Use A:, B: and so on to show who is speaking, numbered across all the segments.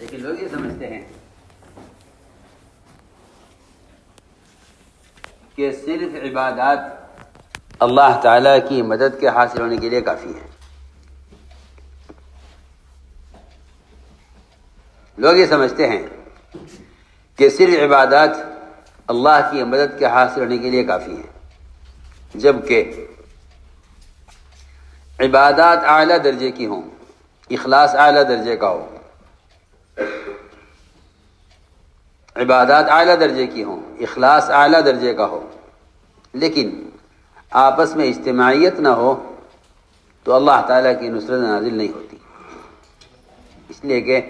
A: لیکن لوگ یہ سمجھتے ہیں کہ صرف عبادات اللہ تعالیٰ کی مدد کے حاصل ہونے کے لیے کافی ہے. لوگ یہ سمجھتے ہیں کہ صرف عبادات اللہ کی مدد کے حاصل ہونے کے لیے کافی ہیں، جبکہ عبادات اعلیٰ درجے کی ہوں، اخلاص اعلیٰ درجے کا ہو، عبادات اعلیٰ درجے کی ہوں، اخلاص اعلیٰ درجے کا ہو، لیکن آپس میں اجتماعیت نہ ہو تو اللہ تعالیٰ کی نصرت نازل نہیں ہوتی. اس لیے کہ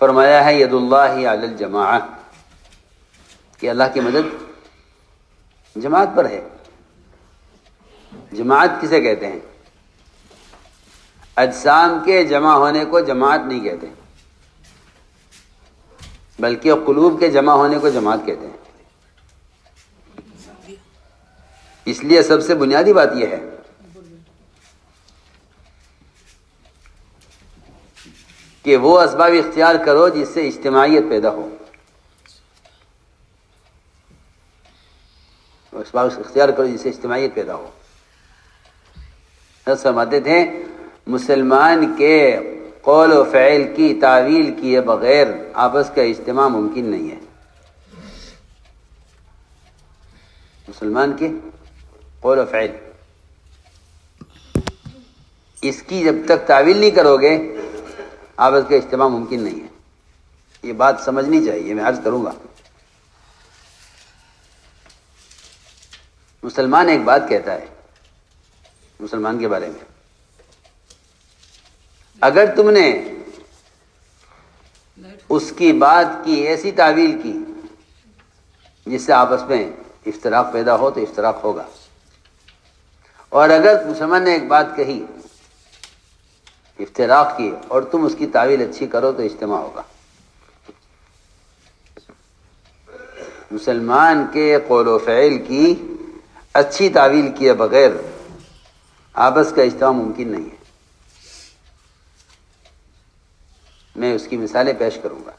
A: فرمایا ہے ید اللہ علی الجماعہ، کہ اللہ کی مدد جماعت پر ہے. جماعت کسے کہتے ہیں؟ اجسام کے جمع ہونے کو جماعت نہیں کہتے، بلکہ قلوب کے جمع ہونے کو جماعت کہتے ہیں. اس لیے سب سے بنیادی بات یہ ہے کہ وہ اسباب اختیار کرو جس سے اجتماعیت پیدا ہو. وہ اسباب اختیار کرو جس سے اجتماعیت پیدا ہو. فرماتے تھے مسلمان کے قول و فعل کی تعویل کیے بغیر آپس کا اجتماع ممکن نہیں ہے. مسلمان کے قول و فعل، اس کی جب تک تعویل نہیں کرو گے آپس کا اجتماع ممکن نہیں ہے. یہ بات سمجھنی چاہیے، میں عرض کروں گا. مسلمان ایک بات کہتا ہے مسلمان کے بارے میں، اگر تم نے اس کی بات کی ایسی تعویل کی جس سے آپس میں افتراق پیدا ہو تو افتراق ہوگا، اور اگر مسلمان نے ایک بات کہی افتراق کی اور تم اس کی تعویل اچھی کرو تو اجتماع ہوگا. مسلمان کے قول و فعل کی اچھی تعویل کیے بغیر آپس کا اجتماع ممکن نہیں ہے. میں اس کی مثالیں پیش کروں گا.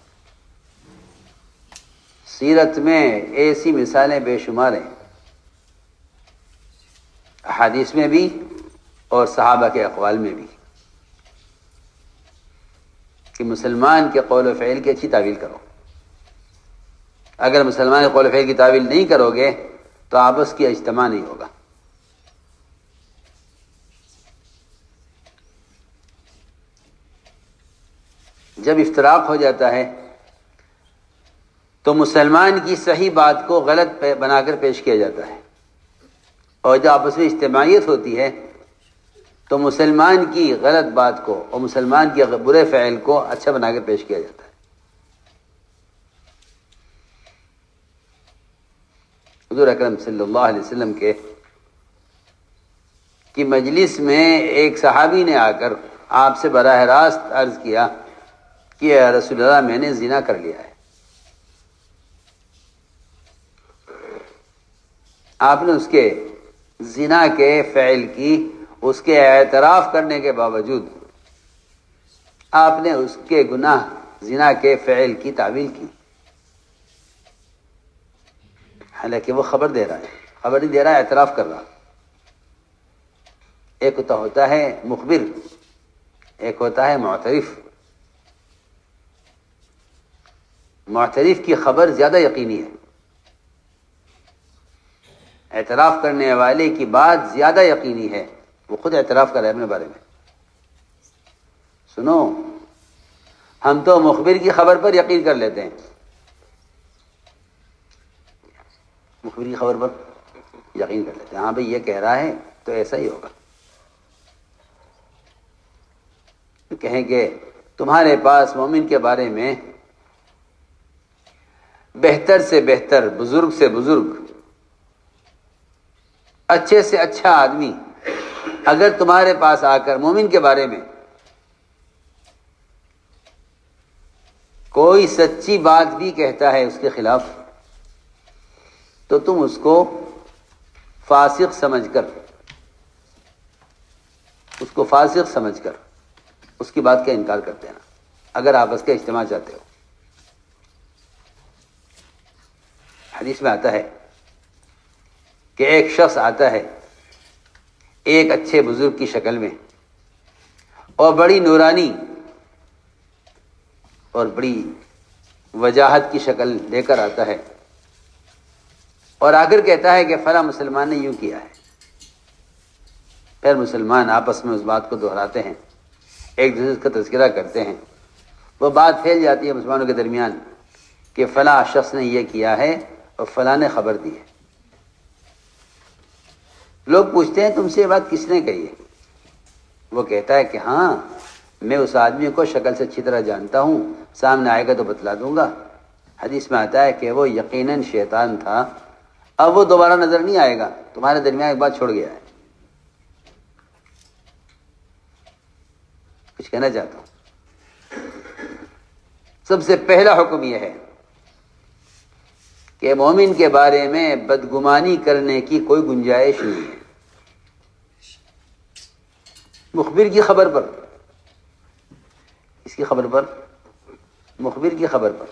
A: سیرت میں ایسی مثالیں بے شمار ہیں، احادیث میں بھی اور صحابہ کے اقوال میں بھی، کہ مسلمان کے قول و فعل کی اچھی تعویل کرو. اگر مسلمان کے قول و فعل کی تعویل نہیں کرو گے تو آپس کی اجتماع نہیں ہوگا. جب افتراق ہو جاتا ہے تو مسلمان کی صحیح بات کو غلط بنا کر پیش کیا جاتا ہے، اور جب آپس میں اجتماعیت ہوتی ہے تو مسلمان کی غلط بات کو اور مسلمان کے برے فعل کو اچھا بنا کر پیش کیا جاتا ہے. حضور اکرم صلی اللہ علیہ وسلم کی مجلس میں ایک صحابی نے آ کر آپ سے براہ راست عرض کیا کہ یا رسول اللہ میں نے زنا کر لیا ہے. آپ نے اس کے زنا کے فعل کی، اس کے اعتراف کرنے کے باوجود آپ نے اس کے گناہ زنا کے فعل کی تعویل کی، حالانکہ وہ خبر دے رہا ہے، خبر نہیں دے رہا ہے، اعتراف کر رہا. ایک ہوتا ہے مخبر، ایک ہوتا ہے معترف. معترف کی خبر زیادہ یقینی ہے، اعتراف کرنے والے کی بات زیادہ یقینی ہے. وہ خود اعتراف کر رہا ہے اپنے بارے میں. سنو، ہم تو مخبر کی خبر پر یقین کر لیتے ہیں، مخبر کی خبر پر یقین کر لیتے ہیں. ہاں بھئی یہ کہہ رہا ہے تو ایسا ہی ہوگا. کہیں کہ تمہارے پاس مومن کے بارے میں بہتر سے بہتر، بزرگ سے بزرگ، اچھے سے اچھا آدمی اگر تمہارے پاس آ کر مومن کے بارے میں کوئی سچی بات بھی کہتا ہے اس کے خلاف، تو تم اس کو فاسق سمجھ کر اس کی بات کا انکار کرتے ہیں. اگر آپس کا اجتماع چاہتے ہو۔ حدیث میں آتا ہے کہ ایک شخص آتا ہے ایک اچھے بزرگ کی شکل میں اور بڑی نورانی اور بڑی وجاہت کی شکل لے کر آتا ہے اور آ کر کہتا ہے کہ فلاں مسلمان نے یوں کیا ہے۔ پھر مسلمان آپس میں اس بات کو دہراتے ہیں، ایک دوسرے کا تذکرہ کرتے ہیں، وہ بات پھیل جاتی ہے مسلمانوں کے درمیان کہ فلاں شخص نے یہ کیا ہے اور فلاں نے خبر دی ہے۔ لوگ پوچھتے ہیں تم سے یہ بات کس نے کہی ہے؟ وہ کہتا ہے کہ ہاں میں اس آدمی کو شکل سے اچھی طرح جانتا ہوں، سامنے آئے گا تو بتلا دوں گا۔ حدیث میں آتا ہے کہ وہ یقیناً شیطان تھا، اب وہ دوبارہ نظر نہیں آئے گا، تمہارے درمیان ایک بات چھوڑ گیا ہے۔ کچھ کہنا چاہتا ہوں، سب سے پہلا حکم یہ ہے کہ مومن کے بارے میں بدگمانی کرنے کی کوئی گنجائش نہیں ہے۔ مخبر کی خبر پر، اس کی خبر پر، مخبر کی خبر پر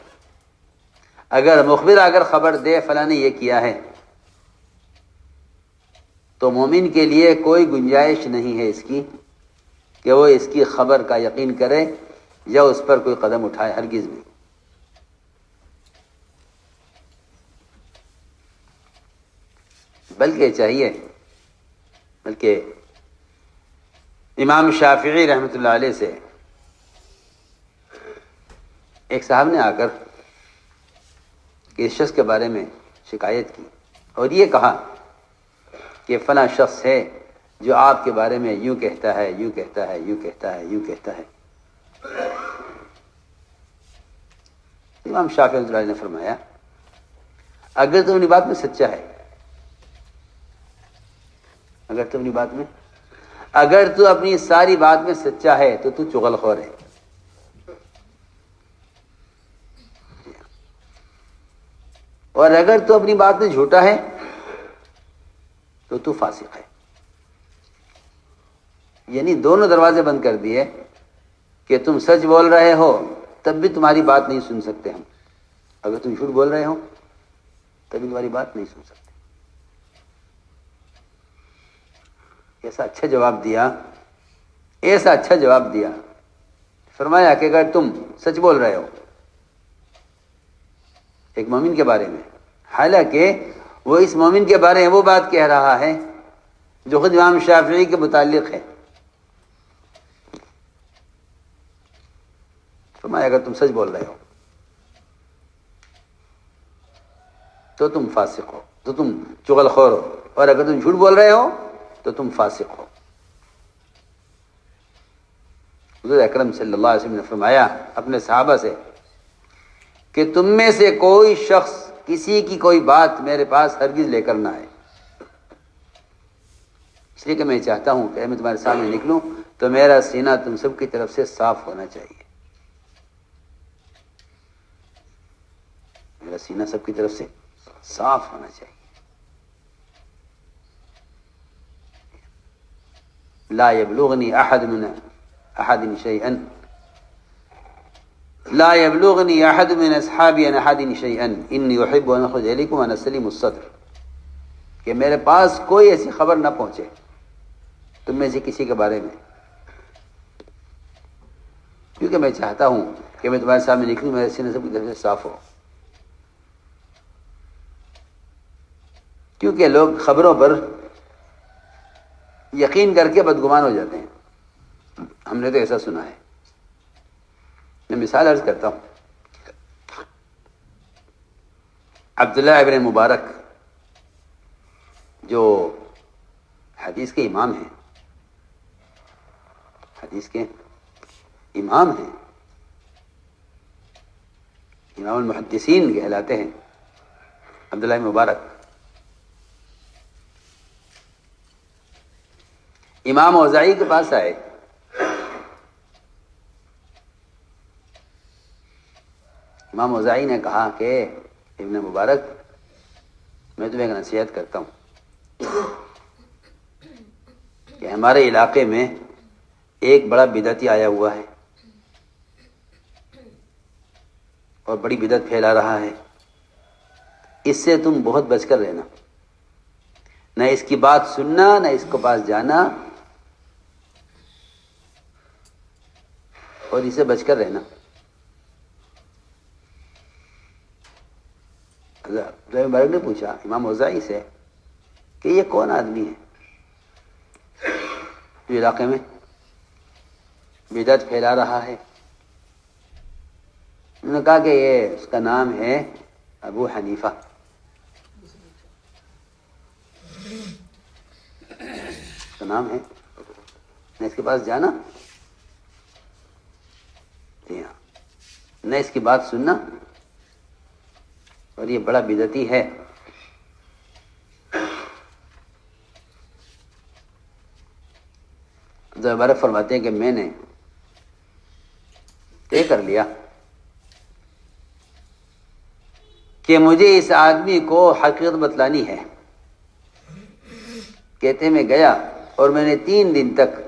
A: اگر مخبر اگر خبر دے فلاں نے یہ کیا ہے تو مومن کے لیے کوئی گنجائش نہیں ہے اس کی کہ وہ اس کی خبر کا یقین کرے یا اس پر کوئی قدم اٹھائے، ہرگز نہیں۔ بلکہ امام شافعی رحمۃ اللہ علیہ سے ایک صاحب نے آ کر کہ اس شخص کے بارے میں شکایت کی اور یہ کہا کہ فلاں شخص ہے جو آپ کے بارے میں یوں کہتا ہے، یوں کہتا ہے، یوں کہتا ہے، یوں کہتا ہے۔ امام شافعی رحمۃ اللہ علیہ نے فرمایا اگر تو اپنی بات میں سچا ہے، اگر تو اپنی ساری بات میں سچا ہے تو چغل خور ہے، اور اگر تو اپنی بات میں جھوٹا ہے تو فاسق ہے۔ یعنی دونوں دروازے بند کر دیے کہ تم سچ بول رہے ہو تب بھی تمہاری بات نہیں سن سکتے ہم، اگر تم جھوٹ بول رہے ہو تبھی تمہاری بات نہیں سن سکتے۔ ایسا اچھا جواب دیا، فرمایا کہ اگر تم سچ بول رہے ہو ایک مومن کے بارے میں، حالانکہ وہ اس مومن کے بارے میں وہ بات کہہ رہا ہے جو خود امام شافعی کے متعلق ہے، فرمایا اگر تم سچ بول رہے ہو تو تم فاسق ہو، تو تم چغل خور ہو، اور اگر تم جھوٹ بول رہے ہو تو تم فاسق ہو۔ حضور اکرم صلی اللہ علیہ وسلم نے فرمایا اپنے صحابہ سے کہ تم میں سے کوئی شخص کسی کی کوئی بات میرے پاس ہرگز لے کر نہ آئے، اس لیے کہ میں چاہتا ہوں کہ میں تمہارے سامنے نکلوں تو میرا سینہ تم سب کی طرف سے صاف ہونا چاہیے، میرا سینہ سب کی طرف سے صاف ہونا چاہیے۔ لا يبلغني احد من اصحابي عن احد شيئا اني احب ان اخرج اليكم وانا سليم الصدر، کہ میرے پاس کوئی ایسی خبر نہ پہنچے تم میں سے کسی کے بارے میں، کیونکہ میں چاہتا ہوں کہ میں تمہارے سامنے نکلوں میرے سینے سب کی طرف سے صاف ہو، کیونکہ لوگ خبروں پر یقین کر کے بدگمان ہو جاتے ہیں۔ ہم نے تو ایسا سنا ہے، میں مثال عرض کرتا ہوں۔ عبداللہ ابن مبارک جو حدیث کے امام ہیں، امام المحدثین کہلاتے ہیں عبداللہ ابن مبارک، امام اوزاعی کے پاس آئے، امام اوزاعی نے کہا کہ ابن مبارک میں تمہیں ایک نصیحت کرتا ہوں کہ ہمارے علاقے میں ایک بڑا بدعتی آیا ہوا ہے، اور بڑی بدعت پھیلا رہا ہے، اس سے تم بہت بچ کر رہنا، نہ اس کی بات سننا، نہ اس کے پاس جانا، اور اسے بچ کر رہنا۔ عبداللہ مبارک نے پوچھا امام اوزاعی سے کہ یہ کون آدمی ہے جو علاقے میں بدعت پھیلا رہا ہے؟ انہوں نے کہا کہ یہ اس کا نام ہے ابو حنیفہ۔ اس کا نام ہے، نہ اس کے پاس جانا، جی ہاں، نہ اس کی بات سننا، اور یہ بڑا بدعتی ہے۔ مبارک فرماتے ہیں کہ میں نے طے کر لیا کہ مجھے اس آدمی کو حقیقت بتلانی ہے۔ کہتے میں گیا اور میں نے 3 دن تک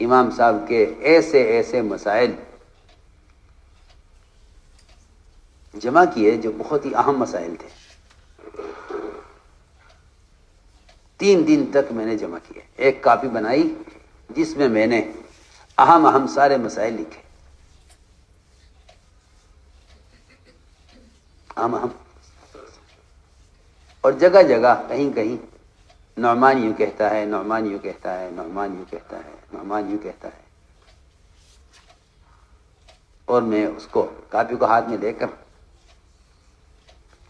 A: امام صاحب کے ایسے ایسے مسائل جمع کیے جو بہت ہی اہم مسائل تھے۔ 3 دن تک میں نے جمع کیے، ایک کاپی بنائی جس میں نے اہم سارے مسائل لکھے، اہم، اور جگہ جگہ کہیں کہیں نعمان یوں کہتا ہے، نعمان یوں کہتا ہے، نعمان یوں کہتا ہے، نعمان یوں کہتا ہے، اور میں اس کو کاپی کو ہاتھ میں لے کر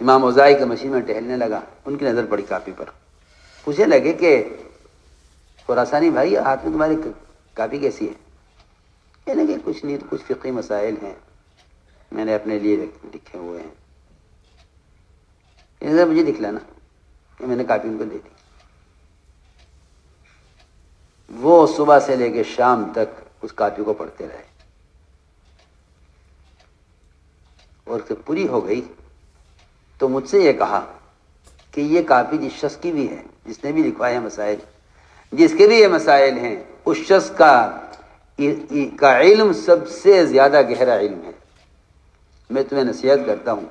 A: امام اوزاعی کے مشین میں ٹہلنے لگا۔ ان کی نظر پڑی کاپی پر، پوچھنے لگے کہ خراسانی بھائی ہاتھ میں تمہاری کاپی کیسی ہے؟ کہنے کہ کچھ نہیں، تو کچھ فقہی مسائل ہیں میں نے اپنے لیے لکھے ہوئے ہیں۔ مجھے دکھلانا کہ میں نے کاپی ان کو دے دی۔ وہ صبح سے لے کے شام تک اس کاپی کو پڑھتے رہے، اور جب پوری ہو گئی تو مجھ سے یہ کہا کہ یہ کاپی جس شخص کی بھی ہے، جس نے بھی لکھوایا ہے مسائل، جس کے بھی یہ مسائل ہیں، اس شخص کا علم سب سے زیادہ گہرا علم ہے۔ میں تمہیں نصیحت کرتا ہوں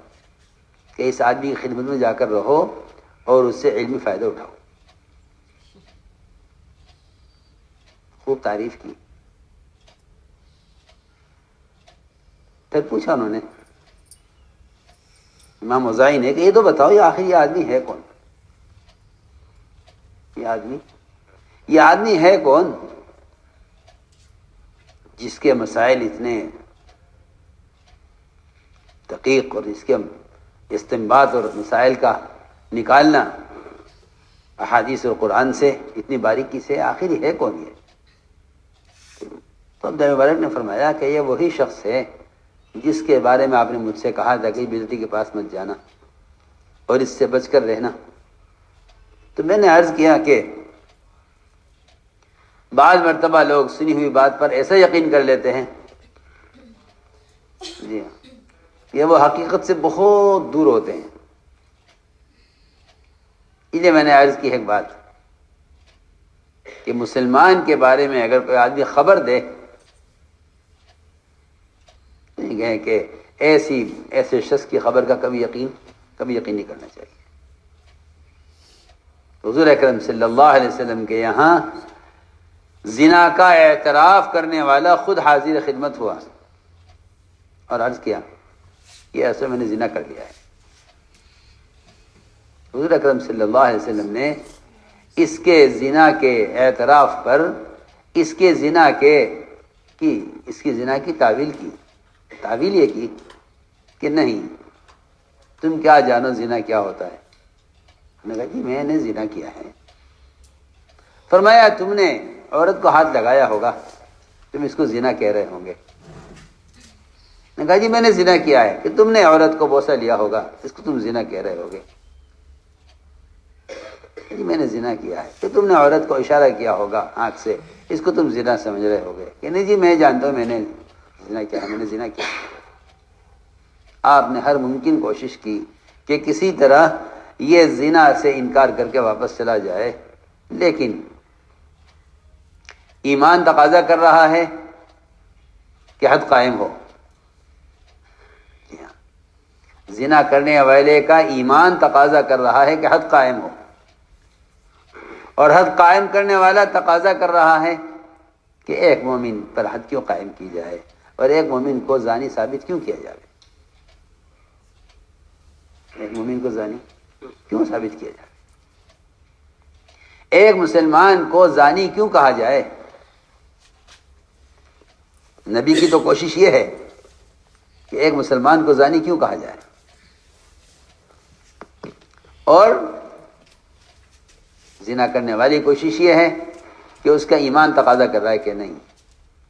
A: کہ اس آدمی کی خدمت میں جا کر رہو اور اس سے علمی فائدہ اٹھاؤ۔ خوب تعریف کی۔ پھر پوچھا انہوں نے امام اوزاعی نے کہ یہ تو بتاؤ یہ آخر یہ آدمی ہے کون؟ یہ آدمی ہے کون جس کے مسائل اتنے دقیق، اور اس کے استنباط اور مسائل کا نکالنا احادیث اور قرآن سے اتنی باریکی سے، آخر ہے کون یہ؟ تو عبداللہ مبارک نے فرمایا کہ یہ وہی شخص ہے جس کے بارے میں آپ نے مجھ سے کہا تھا کہ بدعتی کے پاس مت جانا اور اس سے بچ کر رہنا۔ تو میں نے عرض کیا کہ بعض مرتبہ لوگ سنی ہوئی بات پر ایسا یقین کر لیتے ہیں، جی ہاں، کہ وہ حقیقت سے بہت دور ہوتے ہیں۔ اس لیے میں نے عرض کی ایک بات کہ مسلمان کے بارے میں اگر کوئی آدمی خبر دے کہ ایسے شخص کی خبر کا کبھی یقین نہیں کرنا چاہیے۔ حضور اکرم صلی اللہ علیہ وسلم کے یہاں زنا کا اعتراف کرنے والا خود حاضر خدمت ہوا اور عرض کیا یہ ایسا میں نے زنا کر لیا ہے۔ حضور اکرم صلی اللہ علیہ وسلم نے اس کے زنا کے اعتراف پر اس کی زنا کی تعویل یہ کی کہ نہیں تم کیا جانو زنا کیا ہوتا ہے۔ میں نے کہا جی میں نے زنا کیا ہے۔ فرمایا تم نے عورت کو ہاتھ لگایا ہوگا، تم اس کو زنا کہہ رہے ہوں گے۔ میں نے کہا جی میں نے زنا کیا ہے کہ تم نے عورت کو بوسہ لیا ہوگا، اس کو تم زنا کہہ رہے ہوگے۔ جی میں نے زنا کیا ہے کہ تم نے عورت کو اشارہ کیا ہوگا آنکھ سے، اس کو تم زنا سمجھ رہے ہوگے کہ نہیں جی میں جانتا ہوں میں نے زنا کیا ہے، میں نے زنا کیا۔ آپ نے ہر ممکن کوشش کی کہ کسی طرح یہ زنا سے انکار کر کے واپس چلا جائے، لیکن ایمان تقاضا کر رہا ہے کہ حد قائم ہو۔ زنا کرنے والے کا ایمان تقاضا کر رہا ہے کہ حد قائم ہو، اور حد قائم کرنے والا تقاضا کر رہا ہے کہ ایک مومن پر حد کیوں قائم کی جائے اور ایک مومن کو زانی ثابت کیوں کیا جائے، ایک مومن کو زانی کیوں ثابت کیا جائے، ایک مسلمان کو زانی کیوں کہا جائے۔ نبی کی تو کوشش یہ ہے کہ ایک مسلمان کو زانی کیوں کہا جائے، اور زنا کرنے والی کوشش یہ ہے کہ اس کا ایمان تقاضا کر رہا ہے کہ نہیں،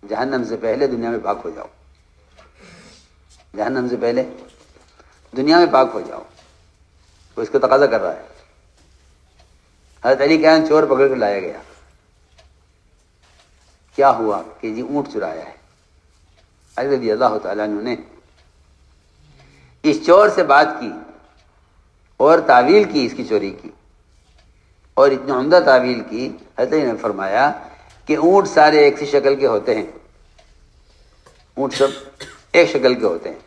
A: جہنم سے پہلے دنیا میں پاک ہو جاؤ، جہنم سے پہلے دنیا میں پاک ہو جاؤ، وہ اس کو تقاضا کر رہا ہے۔ حضرت علی کے یہاں چور پکڑ کر لایا گیا، کیا ہوا کہ جی اونٹ چرایا ہے۔ علی رضی اللہ تعالیٰ عنہ نے اس چور سے بات کی اور تعویل کی اس کی چوری کی، اور اتنی عمدہ تعویل کی، حضرت علی نے فرمایا کہ اونٹ سارے ایک سی شکل کے ہوتے ہیں، اونٹ سب ایک شکل کے ہوتے ہیں،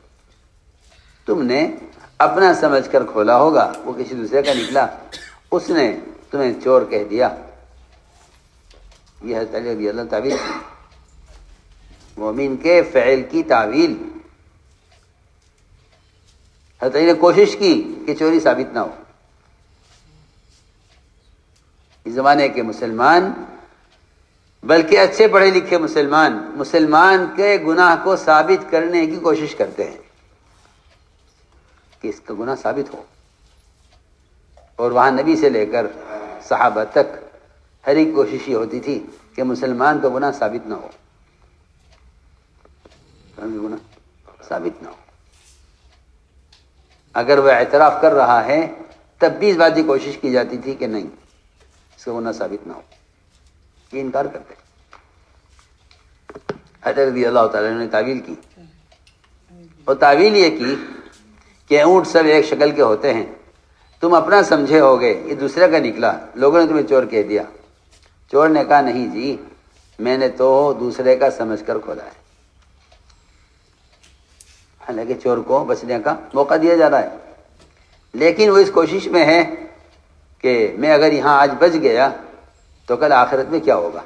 A: تم نے اپنا سمجھ کر کھولا ہوگا، وہ کسی دوسرے کا نکلا، اس نے تمہیں چور کہہ دیا۔ یہ حضرت علی رضی اللہ تعویل کی، مومن کے فعل کی تعویل۔ حضرت علی نے کوشش کی کہ چوری ثابت نہ ہو۔ اس زمانے کے مسلمان، بلکہ اچھے پڑھے لکھے مسلمان کے گناہ کو ثابت کرنے کی کوشش کرتے ہیں کہ اس کا گناہ ثابت ہو، اور وہاں نبی سے لے کر صحابہ تک ہر ایک کوشش یہ ہوتی تھی کہ مسلمان کا گناہ ثابت نہ ہو، گناہ ثابت نہ ہو۔ اگر وہ اعتراف کر رہا ہے تب بھی اس بات کی کوشش کی جاتی تھی کہ نہیں، اس کا گناہ ثابت نہ ہو، یہ انکار کرتے۔ حضرت رضی اللہ تعالیٰ نے تعویل کی، اور تعویل یہ کی کہ اونٹ سب ایک شکل کے ہوتے ہیں، تم اپنا سمجھے ہوگے، یہ دوسرے کا نکلا، لوگوں نے تمہیں چور کہہ دیا۔ چور نے کہا نہیں جی، میں نے تو دوسرے کا سمجھ کر کھولا ہے۔ حالانکہ چور کو بچنے کا موقع دیا جا رہا ہے، لیکن وہ اس کوشش میں ہے کہ میں اگر یہاں آج بچ گیا تو کل آخرت میں کیا ہوگا۔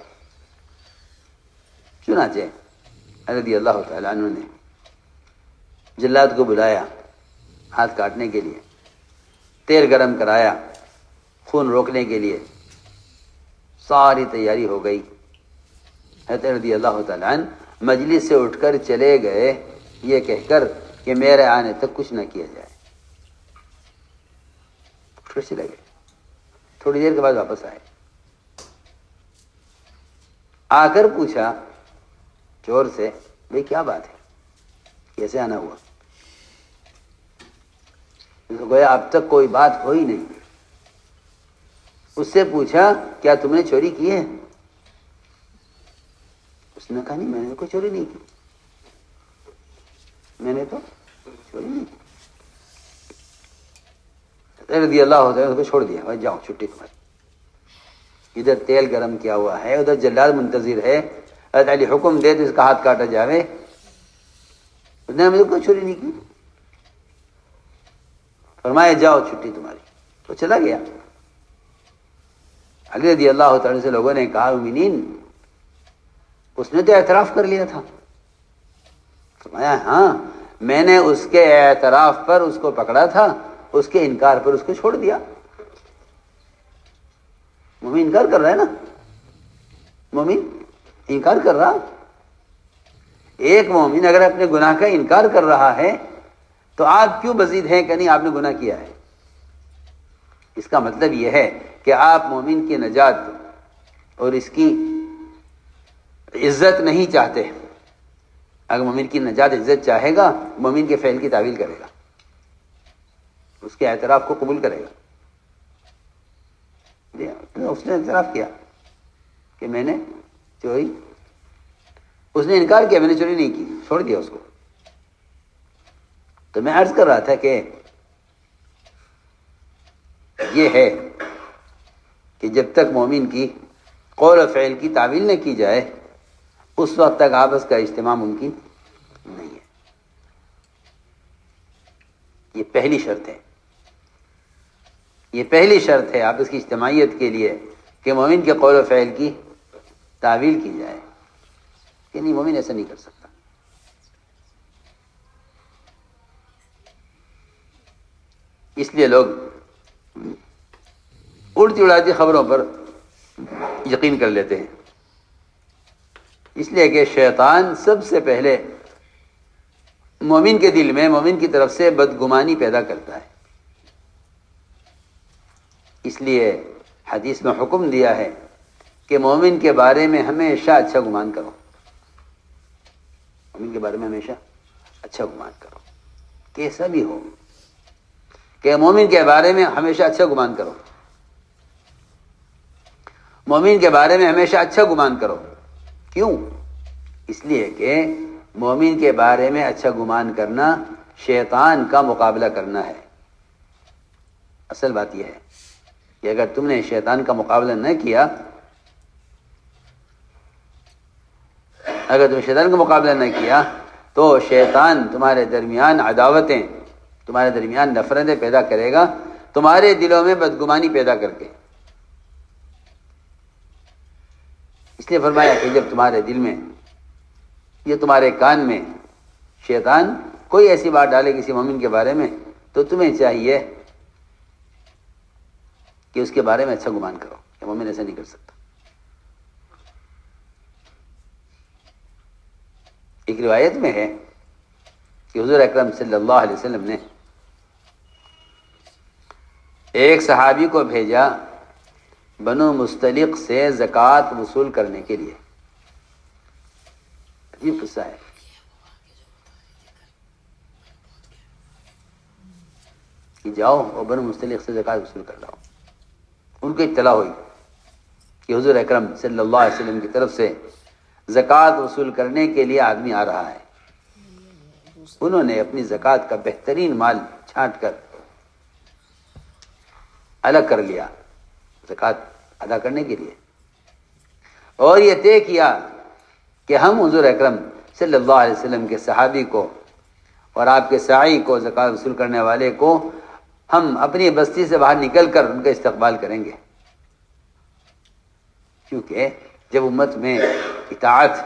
A: چنانچہ رضی اللہ تعالیٰ عنہ نے جلاد کو بلایا ہاتھ کاٹنے کے لیے، تیل گرم کرایا خون روکنے کے لیے، ساری تیاری ہو گئی۔ حضرت رضی اللہ تعالیٰ عنہ مجلس سے اٹھ کر چلے گئے یہ کہہ کر کہ میرے آنے تک کچھ نہ کیا جائے، پھر چلے گئے۔ تھوڑی دیر کے بعد واپس آئے، آ کر پوچھا چور سے، بھئی کیا بات ہے، کیسے آنا ہوا؟ گویا اب تک کوئی بات ہو ہی نہیں۔ اس سے پوچھا کیا تم نے چوری کی ہے؟ اس نے کہا نہیں، میں نے کوئی چوری نہیں کی، میں نے تو چوری نہیں کی۔ رضی اللہ عنہ اس کو چھوڑ دیا، بھائی جاؤ چھٹی تمہاری۔ ادھر تیل گرم کیا ہوا ہے، ادھر جلاد منتظر ہے، حضرت علی حکم دے تو اس کا ہاتھ کاٹا جاوے۔ اس نے مجھے کوئی چوری نہیں کی، فرمایا جاؤ چھٹی تمہاری، تو چلا گیا۔ علی رضی اللہ تعالی سے لوگوں نے کہا مومنین، اس نے تو اعتراف کر لیا تھا۔ فرمایا ہاں، میں نے اس کے اعتراف پر اس کو پکڑا تھا، اس کے انکار پر اس کو چھوڑ دیا۔ مومن انکار کر رہا ہے نا، مومن انکار کر رہا۔ ایک مومن اگر اپنے گناہ کا انکار کر رہا ہے تو آپ کیوں مزید ہیں کہ نہیں آپ نے گناہ کیا ہے؟ اس کا مطلب یہ ہے کہ آپ مومن کی نجات اور اس کی عزت نہیں چاہتے۔ اگر مومن کی نجات عزت چاہے گا، مومن کے فعل کی تعویل کرے گا، اس کے اعتراف کو قبول کرے گا۔ اس نے اعتراف کیا کہ میں نے چوری، اس نے انکار کیا میں نے چوری نہیں کی، چھوڑ دیا اس کو۔ تو میں عرض کر رہا تھا کہ یہ ہے کہ جب تک مومن کی قول و فعل کی تعویل نہ کی جائے اس وقت تک آپس کا اجتماع ممکن نہیں ہے۔ یہ پہلی شرط ہے، یہ پہلی شرط ہے آپس کی اجتماعیت کے لیے کہ مومن کے قول و فعل کی تعویل کی جائے کہ نہیں، مومن ایسا نہیں کر سکتا۔ اس لیے لوگ اڑتی اڑاتی خبروں پر یقین کر لیتے ہیں، اس لیے کہ شیطان سب سے پہلے مومن کے دل میں مومن کی طرف سے بدگمانی پیدا کرتا ہے۔ اس لیے حدیث میں حکم دیا ہے کہ مومن کے بارے میں ہمیشہ اچھا گمان کرو، مومن کے بارے میں ہمیشہ اچھا گمان کرو، کیسا بھی ہو، کہ مومن کے بارے میں ہمیشہ اچھا گمان کرو، مومن کے بارے میں ہمیشہ اچھا گمان کرو۔ کیوں؟ اس لیے کہ مومن کے بارے میں اچھا گمان کرنا شیطان کا مقابلہ کرنا ہے۔ اصل بات یہ ہے کہ اگر تم نے شیطان کا مقابلہ نہ کیا، اگر تم شیطان کا مقابلہ نہ کیا تو شیطان تمہارے درمیان عداوتیں، تمہارے درمیان نفرتیں پیدا کرے گا، تمہارے دلوں میں بدگمانی پیدا کر کے۔ اس لیے فرمایا کہ جب تمہارے دل میں یا تمہارے کان میں شیطان کوئی ایسی بات ڈالے کسی مومن کے بارے میں، تو تمہیں چاہیے کہ اس کے بارے میں اچھا گمان کرو کہ مومن ایسا نہیں کر سکتا۔ ایک روایت میں ہے کہ حضور اکرم صلی اللہ علیہ وسلم نے ایک صحابی کو بھیجا بنو مستلق سے زکوٰۃ وصول کرنے کے لیے۔ عجیب قصہ ہے، کہ جاؤ اور بنو مستلق سے زکوٰۃ وصول کر لاؤ۔ ان کو اطلاع ہوئی کہ حضور اکرم صلی اللہ علیہ وسلم کی طرف سے زکوٰۃ وصول کرنے کے لیے آدمی آ رہا ہے۔ انہوں نے اپنی زکوٰۃ کا بہترین مال چھانٹ کر الگ کر لیا زکوٰۃ ادا کرنے کے لیے، اور یہ طے کیا کہ ہم حضور اکرم صلی اللہ علیہ وسلم کے صحابی کو اور آپ کے ساعی کو، زکوٰۃ وصول کرنے والے کو، ہم اپنی بستی سے باہر نکل کر ان کا استقبال کریں گے، کیونکہ جب امت میں اطاعت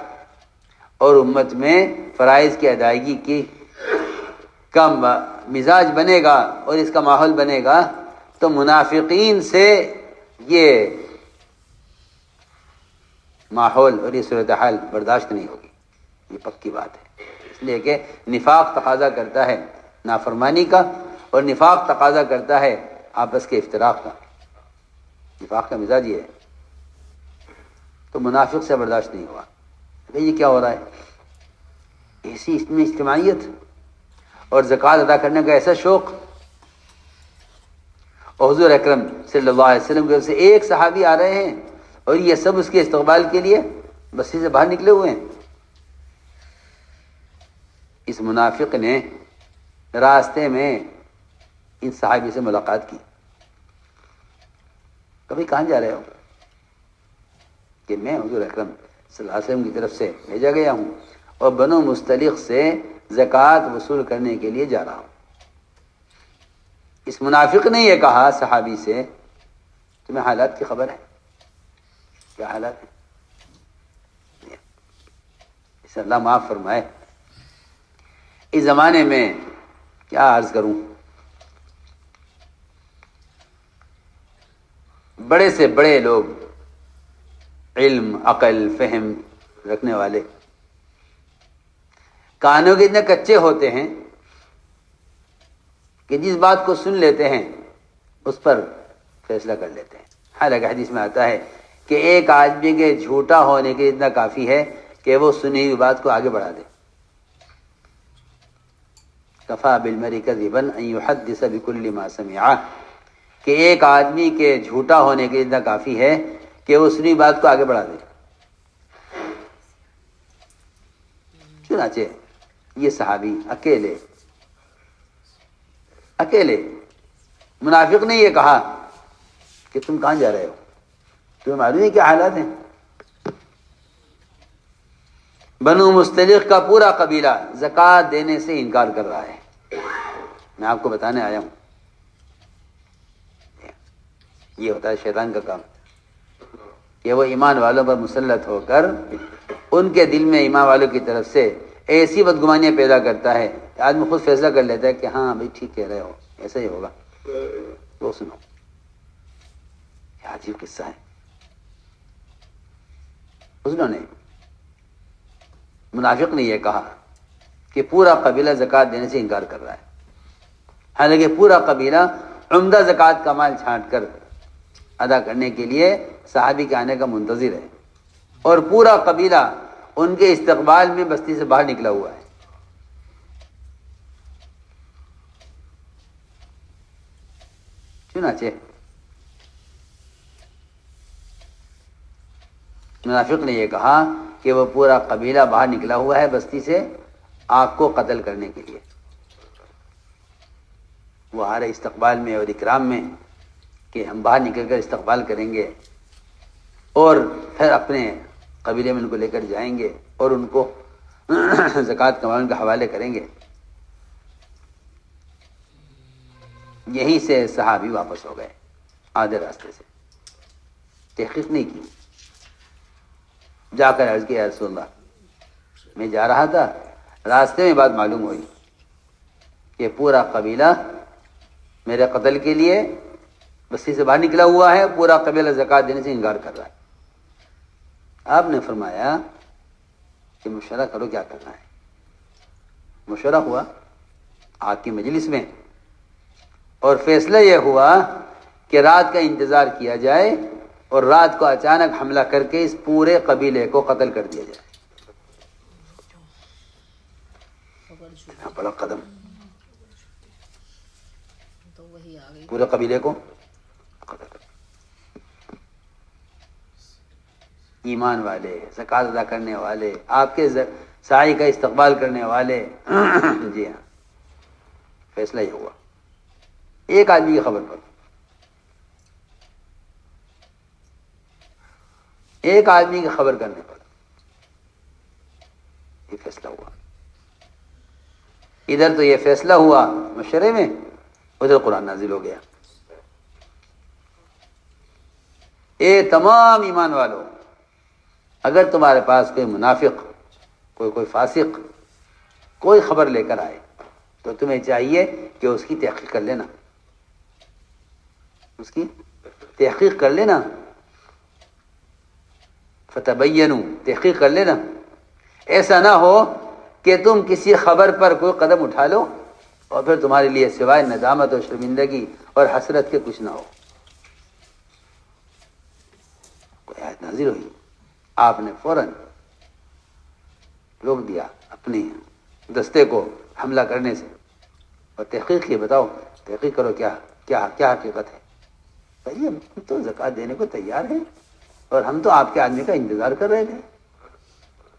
A: اور امت میں فرائض کی ادائیگی کی کا مزاج بنے گا اور اس کا ماحول بنے گا تو منافقین سے یہ ماحول اور یہ صورتحال برداشت نہیں ہوگی، یہ پکی بات ہے۔ اس لیے کہ نفاق تقاضا کرتا ہے نافرمانی کا، اور نفاق تقاضا کرتا ہے آپس کے افتراق کا۔ نفاق کا مزاج یہ ہے، تو منافق سے برداشت نہیں ہوا۔ یہ کیا ہو رہا ہے؟ ایسی اس میں اجتماعیت اور زکوٰۃ ادا کرنے کا ایسا شوق، اور حضور اکرم صلی اللہ علیہ وسلم کی طرف سے ایک صحابی آ رہے ہیں اور یہ سب اس کے استقبال کے لیے بستی سے باہر نکلے ہوئے ہیں۔ اس منافق نے راستے میں ان صحابی سے ملاقات کی۔ کبھی کہاں جا رہے ہو؟ کہ میں حضور اکرم صلی اللہ علیہ وسلم کی طرف سے بھیجا گیا ہوں اور بنو مستلق سے زکوٰۃ وصول کرنے کے لیے جا رہا ہوں۔ اس منافق نے یہ کہا صحابی سے، تمہیں حالات کی خبر ہے؟ کیا حالات ہیں؟ اسے اللہ معاف فرمائے، اس زمانے میں کیا عرض کروں، بڑے سے بڑے لوگ، علم، عقل، فہم رکھنے والے، کانوں کے اتنے کچے ہوتے ہیں کہ جس بات کو سن لیتے ہیں اس پر فیصلہ کر لیتے ہیں۔ حالانکہ حدیث میں آتا ہے کہ ایک آدمی کے جھوٹا ہونے کے اتنا کافی ہے کہ وہ سنی ہوئی بات کو آگے بڑھا دے۔ کفا بالمرء کذبا ان یحدث بکل ما سمع، کہ ایک آدمی کے جھوٹا ہونے کے اتنا کافی ہے کہ وہ سنی بات کو آگے بڑھا دے۔ چنانچہ یہ صحابی اکیلے منافق نے یہ کہا کہ تم کہاں جا رہے ہو؟ تمہیں معلوم ہے کیا حالات ہیں؟ بنو مستلق کا پورا قبیلہ زکوٰۃ دینے سے انکار کر رہا ہے، میں آپ کو بتانے آیا ہوں. یہ ہوتا ہے شیطان کا کام کہ وہ ایمان والوں پر مسلط ہو کر ان کے دل میں ایمان والوں کی طرف سے ایسی بدگمانیاں پیدا کرتا ہے کہ آدمی خود فیصلہ کر لیتا ہے کہ ہاں بھائی ٹھیک کہہ رہے ہو، ایسا ہی ہوگا. وہ سنو کیا عجیب قصہ ہے. حضور نے منافق نے یہ کہا کہ پورا قبیلہ زکوٰۃ دینے سے انکار کر رہا ہے، حالانکہ پورا قبیلہ عمدہ زکوٰۃ کا مال چھانٹ کر ادا کرنے کے لیے صحابی کے آنے کا منتظر ہے، اور پورا قبیلہ ان کے استقبال میں بستی سے باہر نکلا ہوا ہے. چنانچہ منافق نے یہ کہا کہ وہ پورا قبیلہ باہر نکلا ہوا ہے بستی سے آپ کو قتل کرنے کے لیے. وہ آ رہے استقبال میں اور اکرام میں کہ ہم باہر نکل کر استقبال کریں گے اور پھر اپنے قبیلے میں ان کو لے کر جائیں گے اور ان کو زکوٰۃ کے مال کے حوالے کریں گے. یہیں سے صحابی واپس ہو گئے آدھے راستے سے، تحقیق نہیں کی. جا کر عرض کیا رسول اللہ میں جا رہا تھا، راستے میں بات معلوم ہوئی کہ پورا قبیلہ میرے قتل کے لیے بستی سے باہر نکلا ہوا ہے، پورا قبیلہ زکوٰۃ دینے سے انکار کر رہا ہے. آپ نے فرمایا کہ مشورہ کرو کیا کرنا ہے. مشورہ ہوا آپ کی مجلس میں اور فیصلہ یہ ہوا کہ رات کا انتظار کیا جائے اور رات کو اچانک حملہ کر کے اس پورے قبیلے کو قتل کر دیا جائے. بڑا قدم، پورے قبیلے کو قتل کر. ایمان والے، زکوٰۃ ادا کرنے والے، آپ کے سائی کا استقبال کرنے والے. جی ہاں، فیصلہ یہ ہوا ایک آدمی کی خبر پر، ایک آدمی کی خبر کرنے پر یہ فیصلہ ہوا. ادھر تو یہ فیصلہ ہوا مشورے میں، ادھر قرآن نازل ہو گیا. اے تمام ایمان والو، اگر تمہارے پاس کوئی منافق، کوئی فاسق کوئی خبر لے کر آئے تو تمہیں چاہیے کہ اس کی تحقیق کر لینا، اس کی تحقیق کر لینا. فتبینوا، تحقیق کر لینا. ایسا نہ ہو کہ تم کسی خبر پر کوئی قدم اٹھا لو اور پھر تمہارے لیے سوائے ندامت اور شرمندگی اور حسرت کے کچھ نہ ہو. کوئی آیت نازل ہوئی، آپ نے فوراً روک دیا اپنے دستے کو حملہ کرنے سے اور تحقیق کی. بتاؤ، تحقیق کرو کیا کیا کیا حقیقت ہے. بھائی ہم تو زکوٰۃ دینے کو تیار ہیں اور ہم تو آپ کے آدمی کا انتظار کر رہے تھے،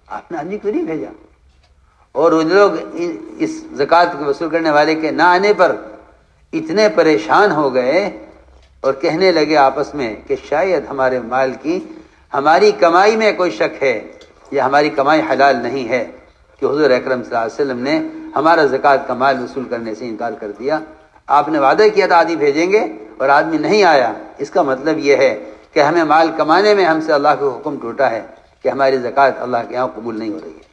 A: آپ نے آدمی کیوں نہیں بھیجا. اور ان لوگ اس زکوٰۃ کو وصول کرنے والے کے نہ آنے پر اتنے پریشان ہو گئے اور کہنے لگے آپس میں کہ شاید ہمارے مال کی، ہماری کمائی میں کوئی شک ہے یا ہماری کمائی حلال نہیں ہے کہ حضور اکرم صلی اللہ علیہ وسلم نے ہمارا زکوٰۃ کا مال وصول کرنے سے انکار کر دیا. آپ نے وعدہ کیا تھا آدمی بھیجیں گے اور آدمی نہیں آیا. اس کا مطلب یہ ہے کہ ہمیں مال کمانے میں ہم سے اللہ کا حکم ٹوٹا ہے کہ ہماری زکوٰۃ اللہ کے یہاں قبول نہیں ہو رہی ہے.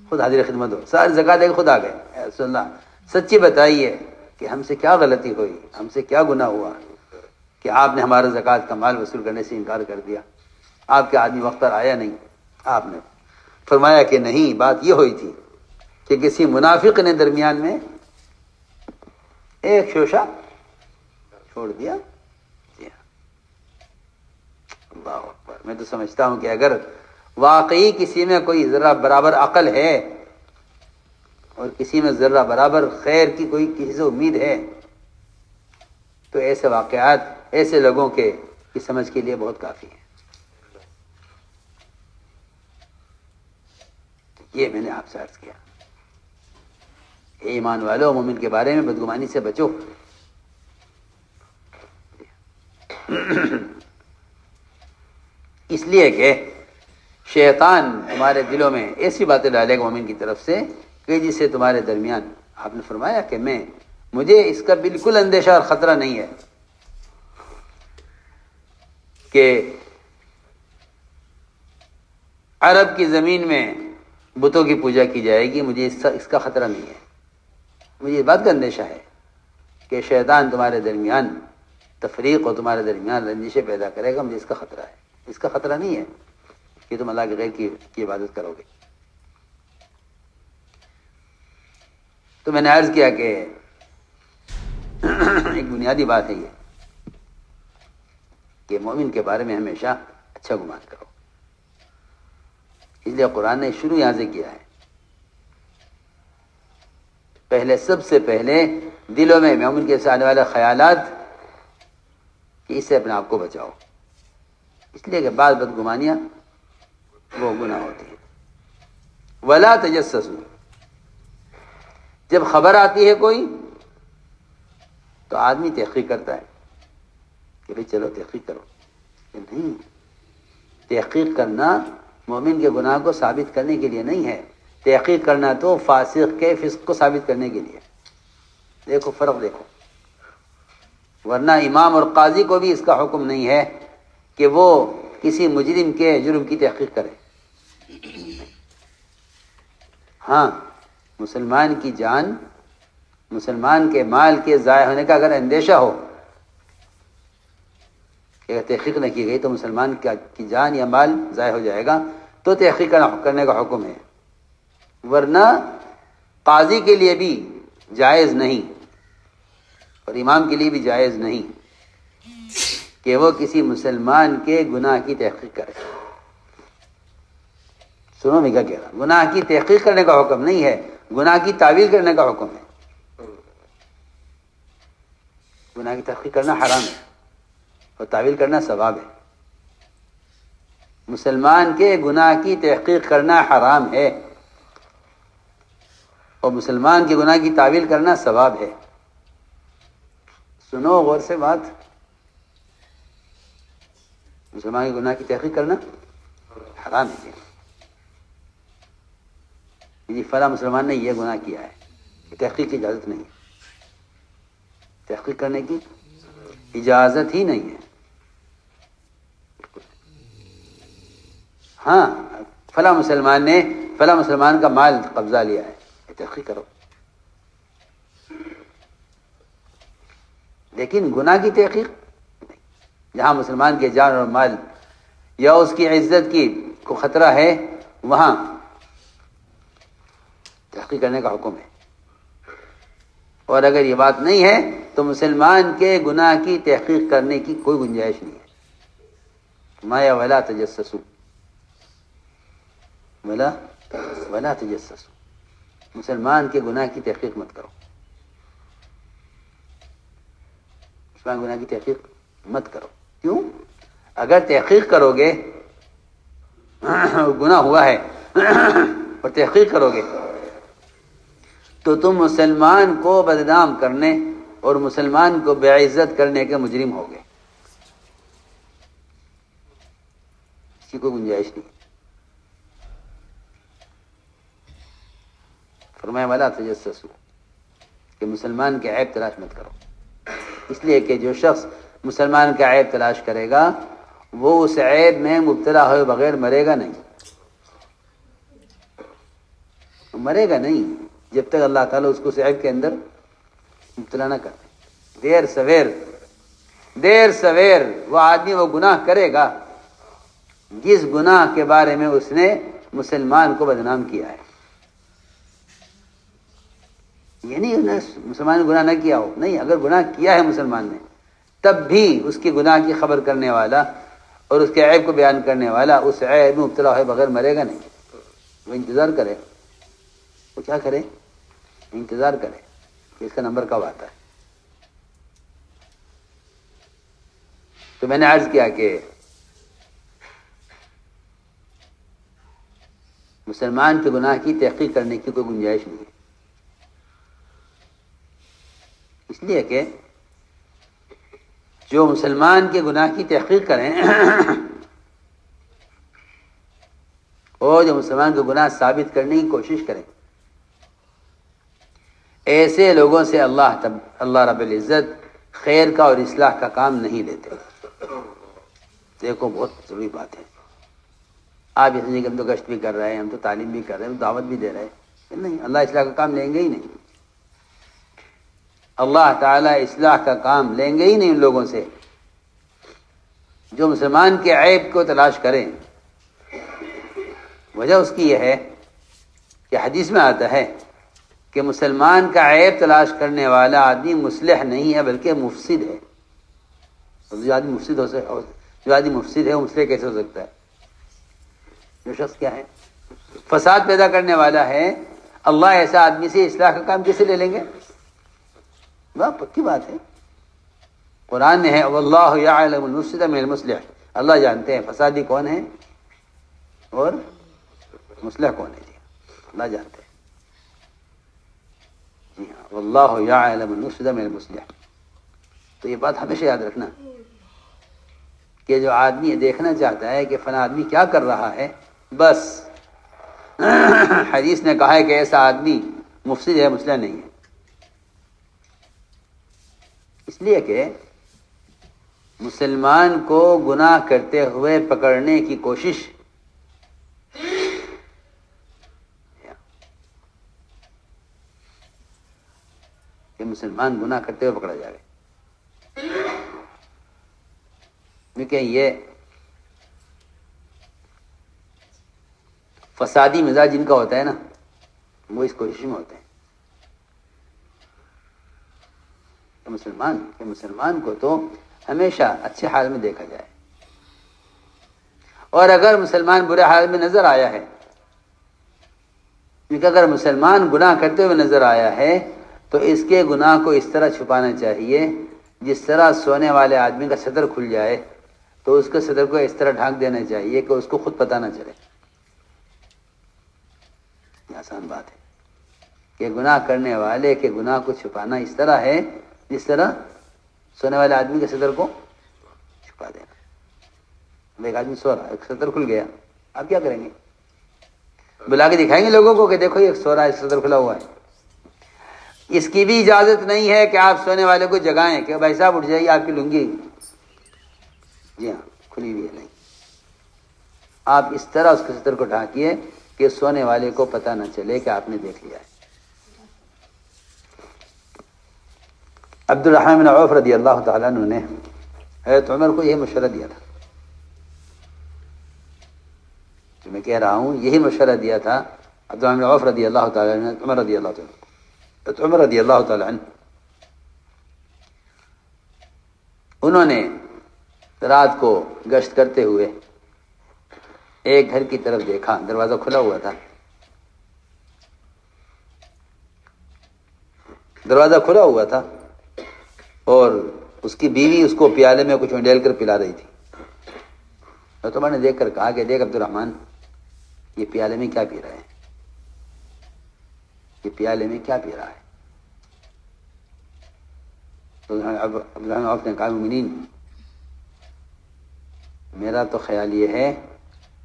A: خود حاضر خدمت ہو، ساری زکوٰۃ دے کے خود آ گئے. اے رسول اللہ سچی بتائیے کہ ہم سے کیا غلطی ہوئی، ہم سے کیا گناہ ہوا کہ آپ نے ہمارا زکوٰۃ کا مال وصول کرنے سے انکار کر دیا. آپ کے آدمی وقت پر آیا نہیں. آپ نے فرمایا کہ نہیں، بات یہ ہوئی تھی کہ کسی منافق نے درمیان میں ایک شوشہ چھوڑ دیا. اللہ اکبر. میں تو سمجھتا ہوں کہ اگر واقعی کسی میں کوئی ذرہ برابر عقل ہے اور کسی میں ذرہ برابر خیر کی کوئی کسی سے امید ہے تو ایسے واقعات ایسے لوگوں کے کی سمجھ کے لیے بہت کافی ہے. یہ میں نے آپ سے عرض کیا. اے ایمان والو، مومن کے بارے میں بدگمانی سے بچو. اس لیے کہ شیطان تمہارے دلوں میں ایسی باتیں ڈالے گا مومن کی طرف سے کہ جس سے تمہارے درمیان آپ نے فرمایا کہ مجھے اس کا بالکل اندیشہ اور خطرہ نہیں ہے کہ عرب کی زمین میں بتوں کی پوجا کی جائے گی، مجھے اس کا خطرہ نہیں ہے۔ مجھے اس بات کا اندیشہ ہے کہ شیطان تمہارے درمیان تفریق اور تمہارے درمیان رنجشیں پیدا کرے گا، مجھے اس کا خطرہ ہے۔ اس کا خطرہ نہیں ہے کہ تم اللہ کے غیر کی عبادت کرو گے۔ تو میں نے عرض کیا کہ ایک بنیادی بات ہے یہ کہ مومن کے بارے میں ہمیشہ اچھا گمان کرو۔ اس لیے قرآن نے شروع یہاں سے کیا ہے، پہلے سب سے پہلے دلوں میں مومن کے آنے والے خیالات کہ اس سے اپنے آپ کو بچاؤ، اس لیے کہ بعض بدگمانیاں وہ گناہ ہوتی ہیں۔ ولا تجسسوا، جب خبر آتی ہے کوئی تو آدمی تحقیق کرتا ہے کہ بھئی چلو تحقیق کرو، کہ نہیں، تحقیق کرنا مومن کے گناہ کو ثابت کرنے کے لیے نہیں ہے، تحقیق کرنا تو فاسق کے فسق کو ثابت کرنے کے لیے۔ دیکھو فرق دیکھو، ورنہ امام اور قاضی کو بھی اس کا حکم نہیں ہے کہ وہ کسی مجرم کے جرم کی تحقیق کرے۔ ہاں، مسلمان کی جان، مسلمان کے مال کے ضائع ہونے کا اگر اندیشہ ہو کہ اگر تحقیق نہ کی گئی تو مسلمان کی جان یا مال ضائع ہو جائے گا، تو تحقیق کرنے کا حکم ہے، ورنہ قاضی کے لیے بھی جائز نہیں اور امام کے لیے بھی جائز نہیں کہ وہ کسی مسلمان کے گناہ کی تحقیق کرے۔ سنو میں کیا کہہ رہا، گناہ کی تحقیق کرنے کا حکم نہیں ہے، گناہ کی تعویل کرنے کا حکم ہے۔ گناہ کی تحقیق کرنا حرام ہے اور تعویل کرنا ثواب ہے۔ مسلمان کے گناہ کی تحقیق کرنا حرام ہے اور مسلمان کے گناہ کی تعویل کرنا ثواب ہے۔ سنو غور سے بات، مسلمان کے گناہ کی تحقیق کرنا حرام ہے جی، فلاں مسلمان نے یہ گناہ کیا ہے، تحقیق کی اجازت نہیں ہے، تحقیق کرنے کی اجازت ہی نہیں ہے۔ ہاں، فلاں مسلمان نے فلاں مسلمان کا مال قبضہ لیا ہے، تحقیق کرو، لیکن گناہ کی تحقیق نہیں۔ جہاں مسلمان کے جان اور مال یا اس کی عزت کی کو خطرہ ہے وہاں تحقیق کرنے کا حکم ہے، اور اگر یہ بات نہیں ہے تو مسلمان کے گناہ کی تحقیق کرنے کی کوئی گنجائش نہیں ہے۔ مایا ولا تجسسوا، ولا تجسسوا، مسلمان کے گناہ کی تحقیق مت کرو، مسلمان گناہ کی تحقیق مت کرو۔ کیوں؟ اگر تحقیق کرو گے، گناہ ہوا ہے اور تحقیق کرو گے تو تم مسلمان کو بدنام کرنے اور مسلمان کو بے عزت کرنے کے مجرم ہوگے، اس کی کوئی گنجائش نہیں۔ فرمایا ولا تجسسوا، کہ مسلمان کے عیب تلاش مت کرو، اس لیے کہ جو شخص مسلمان کا عیب تلاش کرے گا وہ اس عیب میں مبتلا ہوئے بغیر مرے گا نہیں، مرے گا نہیں جب تک اللہ تعالیٰ اس کو اس عیب کے اندر مبتلا نہ کرے۔ دیر سویر وہ آدمی وہ گناہ کرے گا جس گناہ کے بارے میں اس نے مسلمان کو بدنام کیا ہے۔ یہ نہیں مسلمان نے گناہ نہ کیا ہو، نہیں، اگر گناہ کیا ہے مسلمان نے تب بھی اس کی گناہ کی خبر کرنے والا اور اس کے عیب کو بیان کرنے والا اس عیب میں مبتلا ہوئے بغیر مرے گا نہیں، وہ انتظار کرے۔ وہ کیا کرے؟ انتظار کرے کہ اس کا نمبر کب آتا ہے۔ تو میں نے عرض کیا کہ مسلمان کے گناہ کی تحقیق کرنے کی کوئی گنجائش نہیں ہے، اس لیے کہ جو مسلمان کے گناہ کی تحقیق کریں اور جو مسلمان کے گناہ ثابت کرنے کی کوشش کریں، ایسے لوگوں سے اللہ رب العزت خیر کا اور اصلاح کا کام نہیں لیتے۔ دیکھو بہت ضروری بات ہے۔ آپ اس لیے کہ ہم تو گشت بھی کر رہے ہیں، ہم تو تعلیم بھی کر رہے ہیں، ہم دعوت بھی دے رہے ہیں، نہیں، اللہ اصلاح کا کام لیں گے ہی نہیں۔ اللہ تعالیٰ اصلاح کا کام لیں گے ہی نہیں ان لوگوں سے جو مسلمان کے عیب کو تلاش کریں۔ وجہ اس کی یہ ہے کہ حدیث میں آتا ہے کہ مسلمان کا عیب تلاش کرنے والا آدمی مصلح نہیں ہے بلکہ مفسد ہے۔ جو آدمی مفسد ہے وہ مصلح کیسے ہو سکتا ہے؟ جو شخص کیا ہے؟ فساد پیدا کرنے والا ہے، اللہ ایسا آدمی سے اصلاح کا کام کیسے لے لیں گے؟ بہت پکی بات ہے۔ قرآن میں ہے واللہ یعلم المفسد من المصلح، اللہ جانتے ہیں فسادی کون ہے اور مصلح کون ہے، جی اللہ جانتے ہیں، جی ہاں، واللہ یعلم المفسد من المصلح۔ تو یہ بات ہمیشہ یاد رکھنا کہ جو آدمی دیکھنا چاہتا ہے کہ فلاں آدمی کیا کر رہا ہے، بس حدیث نے کہا ہے کہ ایسا آدمی مفسد ہے، مصلح نہیں ہے۔ اس لیے کہ مسلمان کو گناہ کرتے ہوئے پکڑنے کی کوشش کہ مسلمان گناہ کرتے ہوئے پکڑا جائے، کیونکہ یہ فسادی مزاج جن کا ہوتا ہے نا، وہ اس کوشش میں ہوتے ہیں کہ مسلمان کو تو ہمیشہ اچھے حال میں دیکھا جائے، اور اگر مسلمان برے حال میں نظر آیا ہے، کیونکہ اگر مسلمان گناہ کرتے ہوئے نظر آیا ہے تو اس کے گناہ کو اس طرح چھپانا چاہیے جس طرح سونے والے آدمی کا صدر کھل جائے تو اس کے صدر کو اس طرح ڈھانک دینا چاہیے کہ اس کو خود پتہ نہ چلے۔ یہ آسان بات ہے کہ گناہ کرنے والے کے گناہ کو چھپانا اس طرح ہے جس طرح سونے والے آدمی کے صدر کو چھپا دینا۔ ایک آدمی سو رہا ہے، ایک صدر کھل گیا، آپ کیا کریں گے؟ بلا کے دکھائیں گے لوگوں کو کہ دیکھو یہ سو رہا ہے، صدر کھلا ہوا ہے۔ اس کی بھی اجازت نہیں ہے کہ آپ سونے والے کو جگائیں کہ بھائی صاحب اٹھ جائیے، آپ کی لنگی جی ہاں کھلی ہوئی ہے، نہیں، آپ اس طرح اس کے صدر کو ڈھانکیے کہ سونے والے کو پتہ نہ چلے کہ آپ نے دیکھ لیا ہے۔ عبد الرحمن بن عوف رضی اللہ تعالیٰ عنہ نے حضرت عمر کو یہ مشورہ دیا تھا، جو میں کہہ رہا ہوں یہی مشورہ دیا تھا عبد الرحمن بن عوف رضی اللہ تعالیٰ عنہ، عمر رضی اللہ تعالیٰ عنہ، حضرت عمر رضی اللہ تعالیٰ عنہ انہوں نے رات کو گشت کرتے ہوئے ایک گھر کی طرف دیکھا، دروازہ کھلا ہوا تھا، دروازہ کھلا ہوا تھا اور اس کی بیوی اس کو پیالے میں کچھ ڈال کر پلا رہی تھی۔ تو میں نے دیکھ کر کہا کہ دیکھ عبد الرحمن، یہ پیالے میں کیا پی رہا ہے، یہ پیالے میں کیا پی رہا ہے؟ تو عبد الرحمن عوف نے کہا مومنین، میرا تو خیال یہ ہے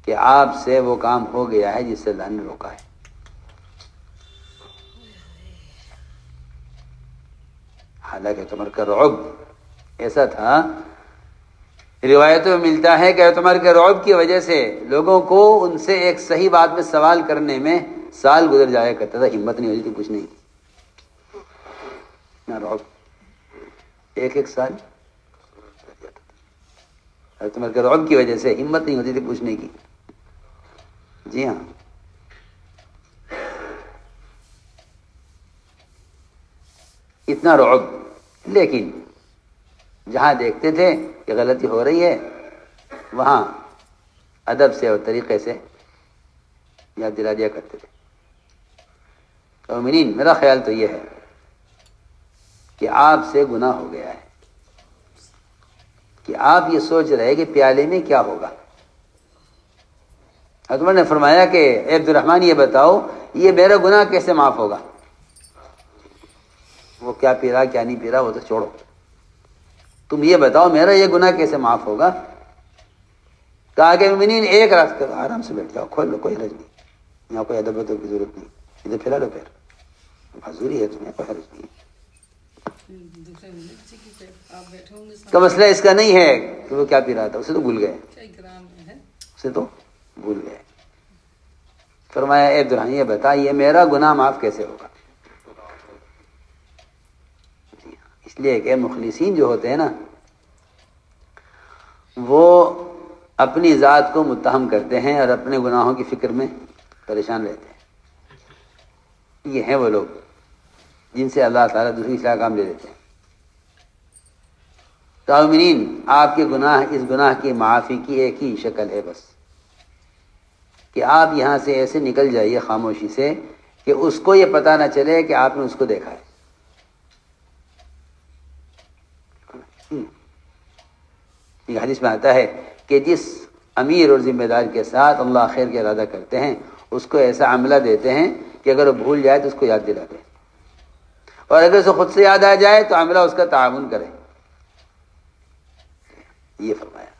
A: کہ آپ سے وہ کام ہو گیا ہے جس سے اللہ نے روکا ہے۔ حالانکہ عمر کا رعب ایسا تھا، روایتوں میں ملتا ہے کہ عمر کے رعب کی وجہ سے لوگوں کو ان سے ایک صحیح بات میں سوال کرنے میں سال گزر جایا کرتا تھا، ہمت نہیں ہوتی تھی کچھ نہیں نہ رعب، ایک سال عمر کے رعب کی وجہ سے ہمت نہیں ہوتی تھی پوچھنے کی۔ جی ہاں، اتنا رعب، لیکن جہاں دیکھتے تھے کہ غلطی ہو رہی ہے وہاں ادب سے اور طریقے سے یاد دلا دیا کرتے تھے۔ مومنین، میرا خیال تو یہ ہے کہ آپ سے گناہ ہو گیا ہے، کہ آپ یہ سوچ رہے کہ پیالے میں کیا ہوگا۔ حضرت عمر نے فرمایا کہ اے عبد الرحمن، یہ بتاؤ یہ میرا گناہ کیسے معاف ہوگا؟ وہ کیا پی رہا کیا نہیں پی رہا وہ تو چھوڑو، تم یہ بتاؤ میرا یہ گناہ کیسے معاف ہوگا؟ کہا کہ مومنین ایک رات کر آرام سے بیٹھ جاؤ، کھول لو، کوئی حرج نہیں، یہاں کوئی ادب کی ضرورت نہیں، ادھر پھیلا لو پھر معذوری ہے تمہیں، کوئی حرج نہیں ہے۔ کا مسئلہ اس کا نہیں ہے کہ وہ کیا پی رہا تھا، اسے تو بھول گئے، اسے تو بھول گئے۔ فرمایا اے عبدالرحمن یہ بتا یہ میرا گناہ معاف کیسے ہوگا؟ اس لیے کہ مخلصین جو ہوتے ہیں نا وہ اپنی ذات کو متہم کرتے ہیں اور اپنے گناہوں کی فکر میں پریشان رہتے ہیں۔ یہ ہیں وہ لوگ جن سے اللہ تعالیٰ دوسری اصلاح کام لے لیتے ہیں۔ مومنین آپ کے گناہ اس گناہ کی معافی کی ایک ہی شکل ہے بس کہ آپ یہاں سے ایسے نکل جائیے خاموشی سے کہ اس کو یہ پتہ نہ چلے کہ آپ نے اس کو دیکھا ہے۔ یہ حدیث میں آتا ہے کہ جس امیر اور ذمہ دار کے ساتھ اللہ خیر کا ارادہ کرتے ہیں اس کو ایسا عملہ دیتے ہیں کہ اگر وہ بھول جائے تو اس کو یاد دلا دیں، اور اگر اسے خود سے یاد آ جائے تو عملہ اس کا تعاون کرے۔ یہ فرمایا۔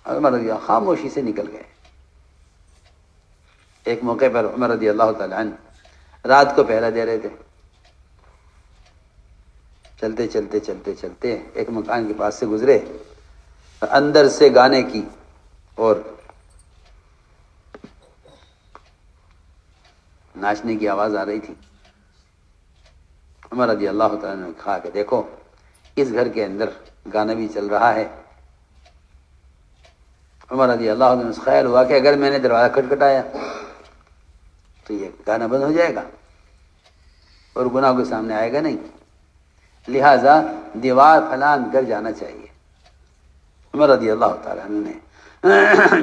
A: عمر رضی اللہ خاموشی سے نکل گئے۔ ایک موقع پر عمر رضی اللہ تعالی عنہ رات کو پہرا دے رہے تھے، چلتے چلتے چلتے چلتے ایک مکان کے پاس سے گزرے، اندر سے گانے کی اور ناچنے کی آواز آ رہی تھی۔ عمر رضی اللہ تعالیٰ نے کہا کہ دیکھو اس گھر کے اندر گانا بھی چل رہا ہے۔ عمر رضی اللہ عنہ سے خیال ہوا کہ اگر میں نے دروازہ کھٹکھٹایا تو یہ گانا بند ہو جائے گا اور گناہ کے سامنے آئے گا نہیں، لہذا دیوار پھلان کر جانا چاہیے۔ عمر رضی اللہ تعالیٰ عنہ نے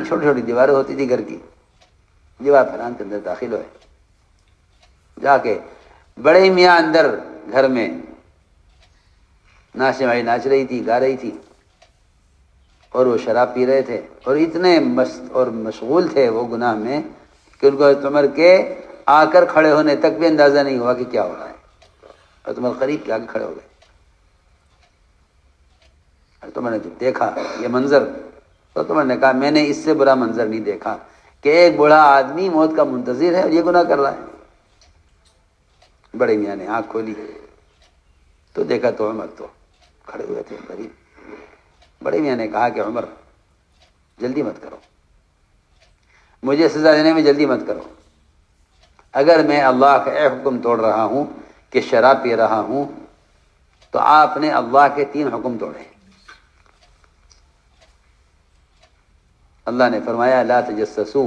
A: چھوٹی چھوٹی دیواریں ہوتی تھی گھر کی، دیوار پھلان کے اندر داخل ہوئے، جا کے بڑے میاں اندر گھر میں ناچنے والی ناچ رہی تھی، گا رہی تھی، اور وہ شراب پی رہے تھے اور اتنے مست اور مشغول تھے وہ گناہ میں کہ ان کو حضرت عمر کے آ کر کھڑے ہونے تک بھی اندازہ نہیں ہوا کہ کیا ہو رہا ہے۔ حضرت عمر قریب کے آگے کھڑے ہو گئے۔ حضرت عمر نے جب دیکھا یہ منظر، حضرت عمر نے کہا میں نے اس سے برا منظر نہیں دیکھا کہ ایک بوڑھا آدمی موت کا منتظر ہے اور یہ گناہ کر رہا ہے۔ بڑے میاں نے آنکھ کھولی تو دیکھا تو عمر تو کھڑے ہوئے تھے قریب۔ بڑے میاں نے کہا کہ عمر جلدی مت کرو، مجھے سزا دینے میں جلدی مت کرو، اگر میں اللہ کا اے حکم توڑ رہا ہوں کہ شراب پی رہا ہوں تو آپ نے اللہ کے 3 حکم توڑے۔ اللہ نے فرمایا لا تجسسوا،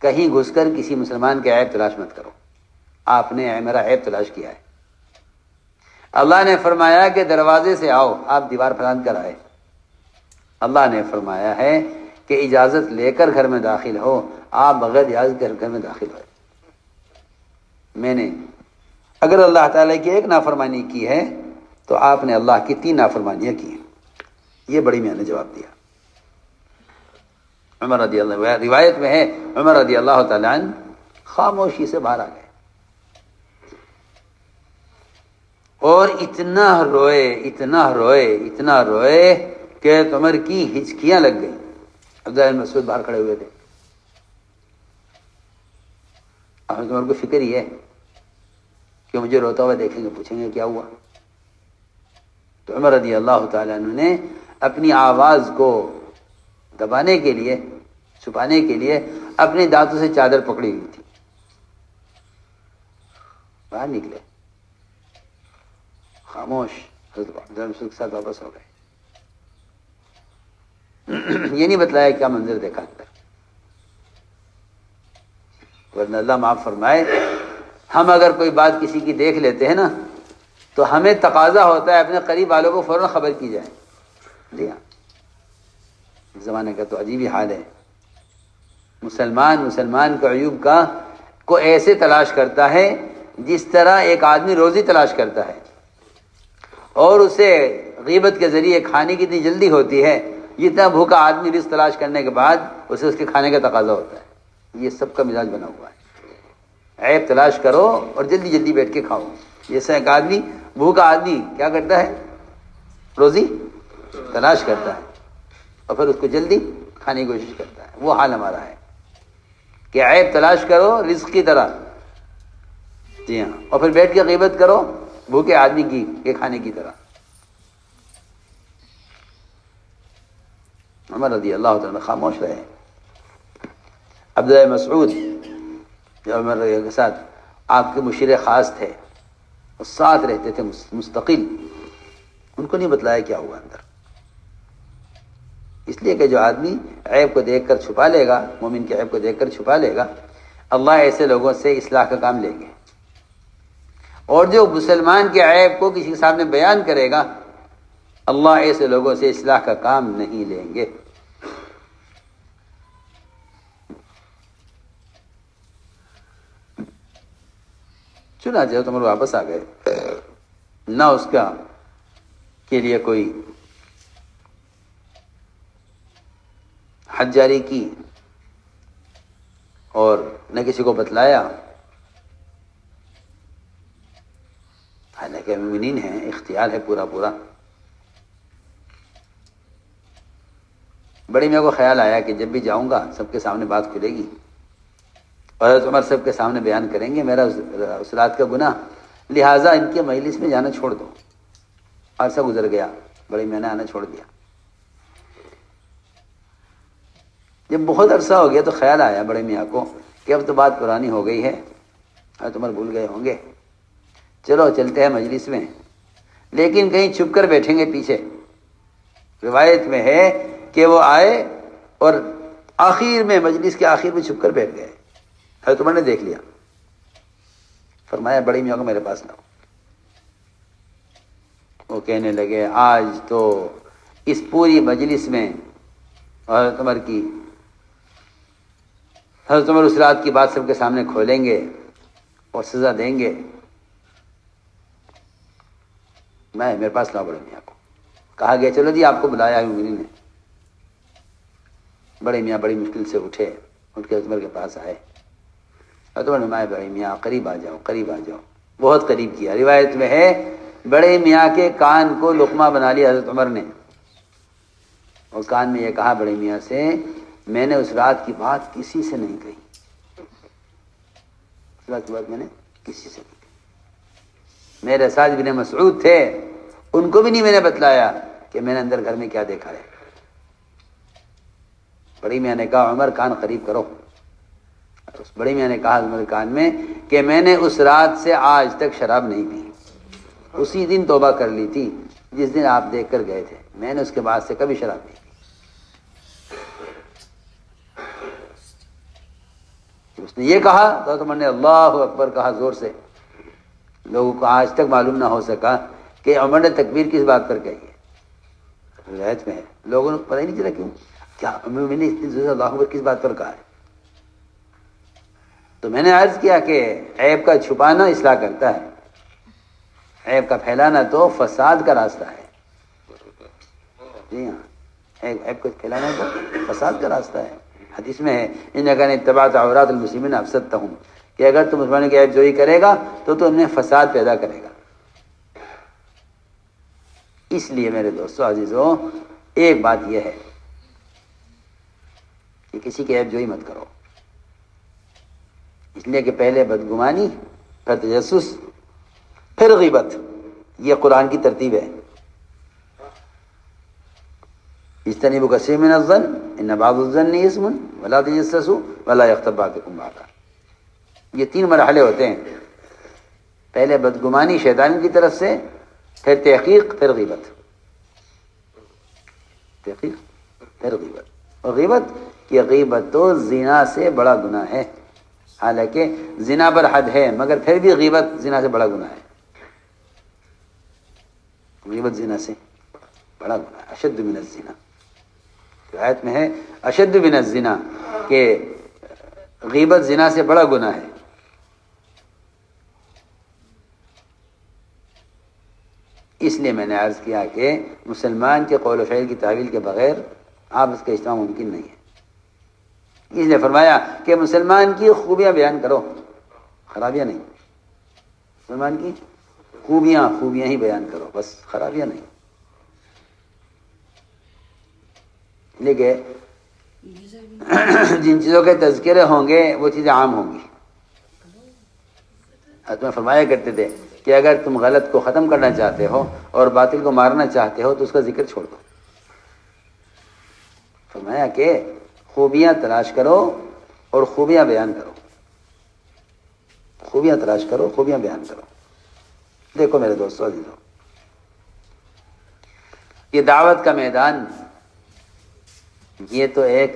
A: کہیں گھس کر کسی مسلمان کے عیب تلاش مت کرو، آپ نے میرا عیب تلاش کیا ہے۔ اللہ نے فرمایا کہ دروازے سے آؤ، آپ دیوار پھلان کر آئے۔ اللہ نے فرمایا ہے کہ اجازت لے کر گھر میں داخل ہو، آپ بغیر اجازت کے گھر میں داخل ہوئے۔ میں نے اگر اللہ تعالیٰ کی ایک نافرمانی کی ہے تو آپ نے اللہ کی 3 نافرمانیاں کی ہیں۔ یہ بڑی میاں نے جواب دیا۔ عمر رضی اللہ، روایت میں ہے عمر رضی اللہ تعالیٰ عنہ خاموشی سے باہر آ گئے اور اتنا روئے اتنا روئے اتنا روئے کہ عمر کی ہچکیاں لگ گئیں۔ عبداللہ بن مسعود باہر کھڑے ہوئے تھے۔ حضرت عمر کو فکر ہی ہے کہ مجھے روتا ہوا دیکھیں گے، پوچھیں گے کیا ہوا۔ تو عمر رضی اللہ تعالیٰ عنہ نے اپنی آواز کو دبانے کے لیے، چھپانے کے لیے اپنے دانتوں سے چادر پکڑی ہوئی تھی، باہر نکلے خاموش، حضرت عبداللہ بن مسعود کے ساتھ واپس ہو گئے۔ یہ نہیں بتلایا کیا منظر دیکھا اندر، ورنہ اللہ معاف فرمائے ہم اگر کوئی بات کسی کی دیکھ لیتے ہیں نا تو ہمیں تقاضا ہوتا ہے اپنے قریب والوں کو فوراً خبر کی جائے۔ جی ہاں، اس زمانے کا تو عجیب ہی حال ہے۔ مسلمان کے عیوب کو ایسے تلاش کرتا ہے جس طرح ایک آدمی روزی تلاش کرتا ہے، اور اسے غیبت کے ذریعے کھانے کی اتنی جلدی ہوتی ہے جتنا بھوکا آدمی رزق تلاش کرنے کے بعد اسے اس کے کھانے کا تقاضا ہوتا ہے۔ یہ سب کا مزاج بنا ہوا ہے، عیب تلاش کرو اور جلدی جلدی بیٹھ کے کھاؤ۔ جیسا ایک آدمی بھوکا آدمی کیا کرتا ہے، روزی تلاش کرتا ہے اور پھر اس کو جلدی کھانے کی کوشش کرتا ہے۔ وہ حال ہمارا ہے کہ عیب تلاش کرو رزق کی طرح، جی ہاں، اور پھر بیٹھ کے غیبت کرو بھوکے آدمی کی کے کھانے کی طرح۔ عمر رضی اللہ تعالیٰ خاموش رہے۔ عبداللہ مسعود جو عمر رضی اللہ کے ساتھ آپ کے مشیر خاص تھے، وہ ساتھ رہتے تھے مستقل، ان کو نہیں بتلایا کیا ہوا اندر، اس لیے کہ جو آدمی عیب کو دیکھ کر چھپا لے گا، مومن کے عیب کو دیکھ کر چھپا لے گا، اللہ ایسے لوگوں سے اصلاح کا کام لیں گے، اور جو مسلمان کے عیب کو کسی کے سامنے بیان کرے گا، اللہ ایسے لوگوں سے اصلاح کا کام نہیں لیں گے۔ چنانچہ تم واپس آ گئے، نہ اس کا کے لیے کوئی حد جاری کی اور نہ کسی کو بتلایا، حالانکہ مومنین ہیں، اختیار ہے پورا پورا۔ بڑی میاں کو خیال آیا کہ جب بھی جاؤں گا سب کے سامنے بات کھلے گی، اور حضرت عمر سب کے سامنے بیان کریں گے میرا اس رات کا گناہ، لہٰذا ان کے مجلس میں جانا چھوڑ دو۔ عرصہ گزر گیا، بڑی میاں نے آنا چھوڑ دیا۔ جب بہت عرصہ ہو گیا تو خیال آیا بڑے میاں کو کہ اب تو بات پرانی ہو گئی ہے، حضرت عمر بھول گئے ہوں گے، چلو چلتے ہیں مجلس میں، لیکن کہیں چھپ کر بیٹھیں گے پیچھے۔ روایت میں ہے کہ وہ آئے اور آخر میں مجلس کے آخر میں چھپ کر بیٹھ گئے، حضرت عمر نے دیکھ لیا، فرمایا بڑی میاں کو میرے پاس لاؤ۔ وہ کہنے لگے آج تو اس پوری مجلس میں حضرت عمر اس رات کی بات سب کے سامنے کھولیں گے اور سزا دیں گے، میرے پاس لاؤ بڑے میاں کو۔ کہا گیا چلو جی آپ کو بلایا ہے مومنین نے۔ بڑے میاں بڑی مشکل سے اٹھے، اٹھ کے حضرت عمر کے پاس آئے، حضرت عمر نے فرمایا بڑے میاں قریب آ جاؤ، قریب آ جاؤ، بہت قریب کیا۔ روایت میں ہے بڑے میاں کے کان کو لقمہ بنا لیا حضرت عمر نے، اور کان میں یہ کہا بڑے میاں سے میں نے اس رات کی بات کسی سے نہیں کہی، اس رات کی بات میں نے کسی سے نہیں کہی۔ میرے ساتھ بن مسعود تھے، ان کو بھی نہیں میں نے بتلایا کہ میں نے اندر گھر میں کیا دیکھا ہے۔ بڑی میاں نے کہا عمر کان قریب کرو۔ اس بڑی میاں نے کہا عمر کان میں کہ میں نے اس رات سے آج تک شراب نہیں پی، اسی دن توبہ کر لی تھی جس دن آپ دیکھ کر گئے تھے، میں نے اس کے بعد سے کبھی شراب نہیں پی۔ اس نے یہ کہا تو عمر نے اللہ اکبر کہا زور سے۔ لوگوں کو آج تک معلوم نہ ہو سکا کہ عمر نے تکبیر کس بات پر کہی ہے، روایت میں ہے، لوگوں کو پتہ ہی نہیں چلا کیوں، کیا میں نے اتنی زور سے اللہ اکبر کس بات پر کہا ہے۔ تو میں نے عرض کیا کہ عیب کا چھپانا اصلاح کرتا ہے، عیب کا پھیلانا تو فساد کا راستہ ہے۔ جی ہاں، عیب کو پھیلانا تو فساد کا راستہ ہے۔ حدیث میں ہے انک ان اتبعت عورات المسلمین افسدتهم، کہ اگر تم مسلمانوں کی عیب جوئی کرے گا تو تم نے فساد پیدا کرے گا۔ اس لیے میرے دوستو عزیزو، ایک بات یہ ہے کہ کسی کی عیب جوئی مت کرو، اس لیے کہ پہلے بدگمانی، پھر تجسس، پھر غیبت، یہ قرآن کی ترتیب ہے۔ اجتنبوا کثیرا من الظن ان بعض الظن اثم ولا تجسسوا ولا یغتب بعضکم بعضا۔ یہ تین مرحلے ہوتے ہیں، پہلے بدگمانی شیطان کی طرف سے، پھر تحقیق، پھر غیبت، تحقیق پھر غیبت۔ اور غیبت، یہ غیبت تو زنا سے بڑا گناہ ہے، حالانکہ زنا پر حد ہے مگر پھر بھی غیبت زنا سے بڑا گناہ ہے۔ غیبت زنا سے بڑا گناہ ہے، اشد من الزنا۔ روایت میں ہے اشد من الزنا، کہ غیبت زنا سے بڑا گناہ ہے۔ اس لیے میں نے عرض کیا کہ مسلمان کے قول و فعل کی تعویل کے بغیر آپس کا اجتماع ممکن نہیں ہے۔ اس لیے فرمایا کہ مسلمان کی خوبیاں بیان کرو، خرابیاں نہیں۔ مسلمان کی خوبیاں ہی بیان کرو، بس خرابیاں نہیں۔ لیکن جن چیزوں کے تذکرے ہوں گے وہ چیزیں عام ہوں گی، تمہیں فرمایا کرتے تھے کہ اگر تم غلط کو ختم کرنا چاہتے ہو اور باطل کو مارنا چاہتے ہو تو اس کا ذکر چھوڑ دو. فرمایا کہ خوبیاں تلاش کرو اور خوبیاں بیان کرو. خوبیاں تلاش کرو، خوبیاں بیان کرو. دیکھو میرے دوستو عزیزو، یہ دعوت کا میدان یہ تو ایک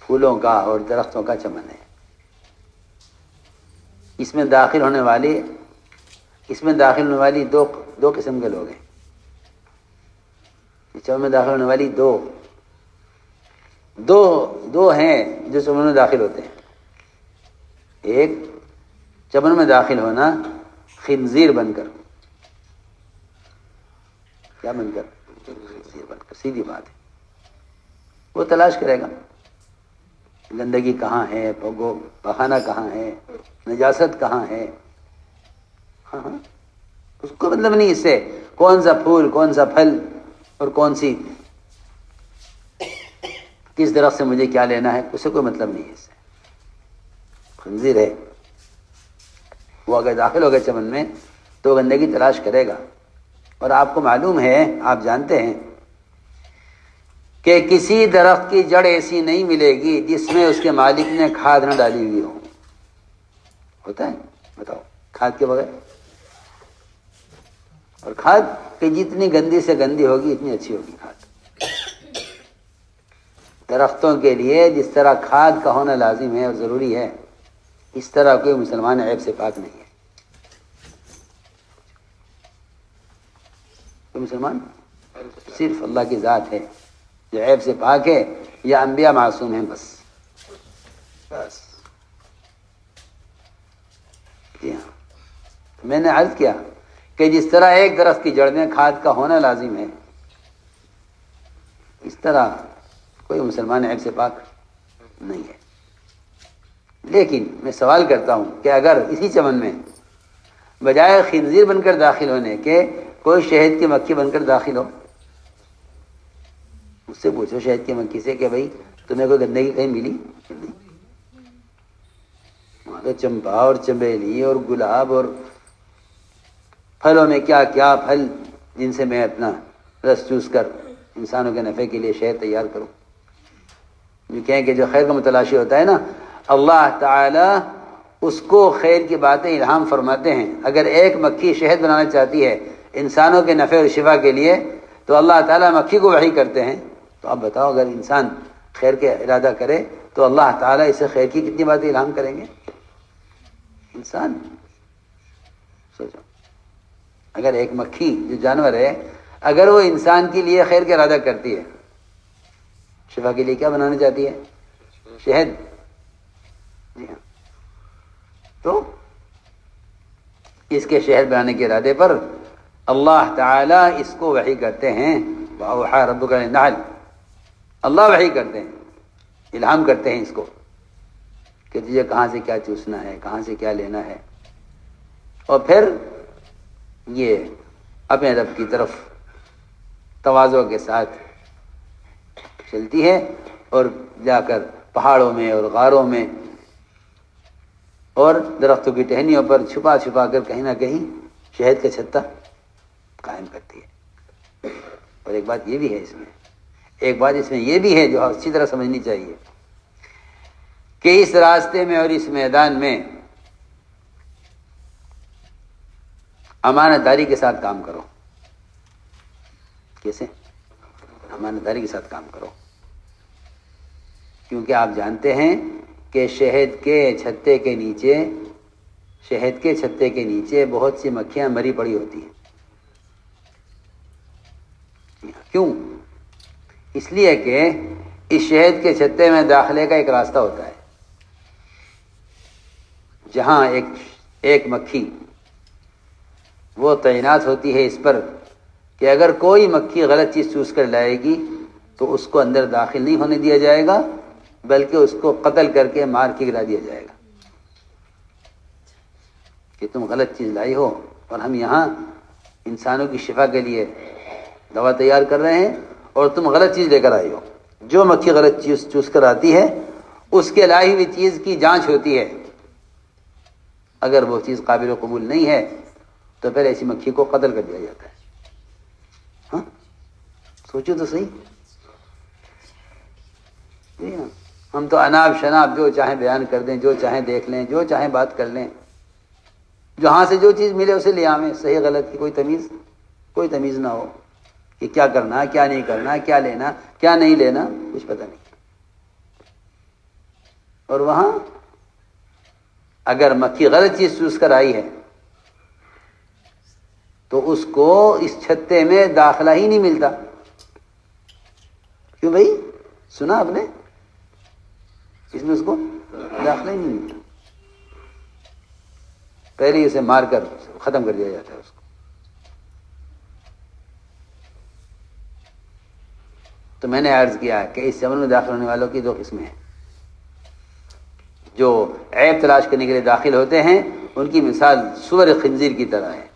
A: پھولوں کا اور درختوں کا چمن ہے. اس میں داخل ہونے والی دو قسم کے لوگ ہیں. اس چمن میں داخل ہونے والی دو ہیں جو چمن میں داخل ہوتے ہیں. ایک چمن میں داخل ہونا خنزیر بن کر. کیا بن کر؟ خنزیر بن کر. سیدھی بات ہے. وہ تلاش کرے گا گندگی کہاں ہے، پخانہ کہاں ہے، نجاست کہاں ہے. ہاں اس کو مطلب نہیں اس سے کون سا پھول، کون سا پھل اور کس درخت سے مجھے کیا لینا ہے، اس سے کوئی مطلب نہیں ہے. اس سے خنزیر ہے. وہ اگر داخل ہوگا چمن میں تو گندگی تلاش کرے گا. اور آپ کو معلوم ہے، آپ جانتے ہیں کہ کسی درخت کی جڑ ایسی نہیں ملے گی جس میں اس کے مالک نے کھاد نہ ڈالی ہوئی ہو. ہوتا ہے؟ بتاؤ. کھاد کے بغیر. اور کھاد کہ جتنی گندی سے گندی ہوگی اتنی اچھی ہوگی کھاد. درختوں کے لیے جس طرح کھاد کا ہونا لازم ہے اور ضروری ہے، اس طرح کوئی مسلمان عیب سے پاک نہیں ہے. کوئی مسلمان صرف اللہ کی ذات ہے جو عیب سے پاک ہے، یا انبیاء معصوم ہیں بس. جی ہاں، میں نے عرض کیا کہ جس طرح ایک درخت کی جڑ میں کھاد کا ہونا لازم ہے، اس طرح کوئی مسلمان عیب سے پاک نہیں ہے. لیکن میں سوال کرتا ہوں کہ اگر اسی چمن میں بجائے خنزیر بن کر داخل ہونے کے کوئی شہد کی مکھی بن کر داخل ہو، اس سے پوچھو شہد کی مکھی سے کہ بھائی تمہیں کوئی گندگی کہیں ملی؟ نہیں. وہاں تو چمپا اور چنبیلی اور گلاب اور پھلوں میں کیا کیا پھل جن سے میں اپنا رس چوس کر انسانوں کے نفع کے لیے شہد تیار کروں. یہ کہیں کہ جو خیر کا متلاشی ہوتا ہے نا، اللہ تعالی اس کو خیر کی باتیں الہام فرماتے ہیں. اگر ایک مکھی شہد بنانا چاہتی ہے انسانوں کے نفع اور شفا کے لیے تو اللہ تعالیٰ مکھی کو وحی کرتے ہیں. تو آپ بتاؤ، اگر انسان خیر کے ارادہ کرے تو اللہ تعالیٰ اسے خیر کی کتنی باتیں الہام کریں گے. انسان سوچو، اگر ایک مکھی جو جانور ہے اگر وہ انسان کے لیے خیر کا ارادہ کرتی ہے، شفا کے لیے کیا بنانا چاہتی ہے؟ شہد. جی ہاں، تو اس کے شہد بنانے کے ارادے پر اللہ تعالیٰ اس کو وحی کرتے ہیں. وَأَوْحَىٰ رَبُّكَ إِلَى النَّحْلِ. اللہ وحی کرتے ہیں، الہام کرتے ہیں اس کو کہ تجھے کہاں سے کیا چوسنا ہے، کہاں سے کیا لینا ہے. اور پھر یہ اپنے رب کی طرف تواضع کے ساتھ چلتی ہے اور جا کر پہاڑوں میں اور غاروں میں اور درختوں کی ٹہنیوں پر چھپا چھپا کر کہیں نہ کہیں شہد کا چھتا قائم کرتی ہے. اور ایک بات یہ بھی ہے اس میں یہ بھی ہے جو اچھی طرح سمجھنی چاہیے کہ اس راستے میں اور اس میدان میں امانت داری کے ساتھ کام کرو. کیسے؟ امانت داری کے ساتھ کام کرو، کیونکہ آپ جانتے ہیں کہ شہد کے چھتے کے نیچے بہت سی مکھیاں مری پڑی ہوتی ہیں. کیوں؟ اس لیے کہ اس شہد کے چھتے میں داخلے کا ایک راستہ ہوتا ہے جہاں ایک مکھی وہ تعینات ہوتی ہے اس پر کہ اگر کوئی مکھی غلط چیز چوس کر لائے گی تو اس کو اندر داخل نہیں ہونے دیا جائے گا، بلکہ اس کو قتل کر کے مار کے گرا دیا جائے گا کہ تم غلط چیز لائی ہو اور ہم یہاں انسانوں کی شفا کے لیے دوا تیار کر رہے ہیں اور تم غلط چیز لے کر آئی ہو. جو مکھی غلط چیز چوس کر آتی ہے اس کے لائی ہوئی چیز کی جانچ ہوتی ہے. اگر وہ چیز قابل قبول نہیں ہے تو پھر ایسی مکھی کو قتل کر دیا جاتا ہے. ہاں سوچو تو صحیح. ہم تو اناب شناب جو چاہیں بیان کر دیں، جو چاہیں دیکھ لیں، جو چاہیں بات کر لیں، جہاں سے جو چیز ملے اسے لے آویں، صحیح غلط کی کوئی تمیز نہ ہو کہ کیا کرنا ہے، کیا نہیں کرنا، کیا لینا، کیا نہیں لینا، کچھ پتہ نہیں. اور وہاں اگر مکھی غلط چیز چوز کر آئی ہے تو اس کو اس چھتے میں داخلہ ہی نہیں ملتا. کیوں بھائی؟ سنا آپ نے؟ اس میں اس کو داخلہ ہی نہیں ملتا. پہلے اسے مار کر ختم کر دیا جاتا ہے اس کو. تو میں نے عرض کیا کہ اس عمل میں داخل ہونے والوں کی دو قسمیں ہیں. جو عیب تلاش کرنے کے لیے داخل ہوتے ہیں ان کی مثال سور خنزیر کی طرح ہے.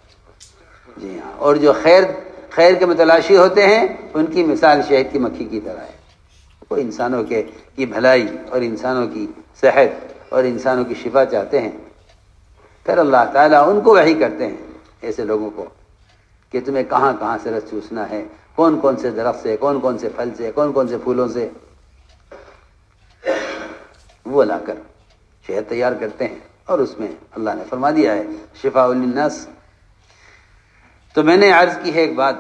A: جی ہاں. اور جو خیر کے متلاشی ہوتے ہیں ان کی مثال شہد کی مکھی کی طرح ہے. وہ انسانوں کی بھلائی اور انسانوں کی صحت اور انسانوں کی شفا چاہتے ہیں. پھر اللہ تعالیٰ ان کو وحی کرتے ہیں ایسے لوگوں کو کہ تمہیں کہاں کہاں سے رس چوسنا ہے، کون کون سے درخت سے، کون کون سے پھل سے، کون کون سے پھولوں سے، وہ لا کر شہد تیار کرتے ہیں. اور اس میں اللہ نے فرما دیا ہے شفاء للناس. تو میں نے عرض کی ہے ایک بات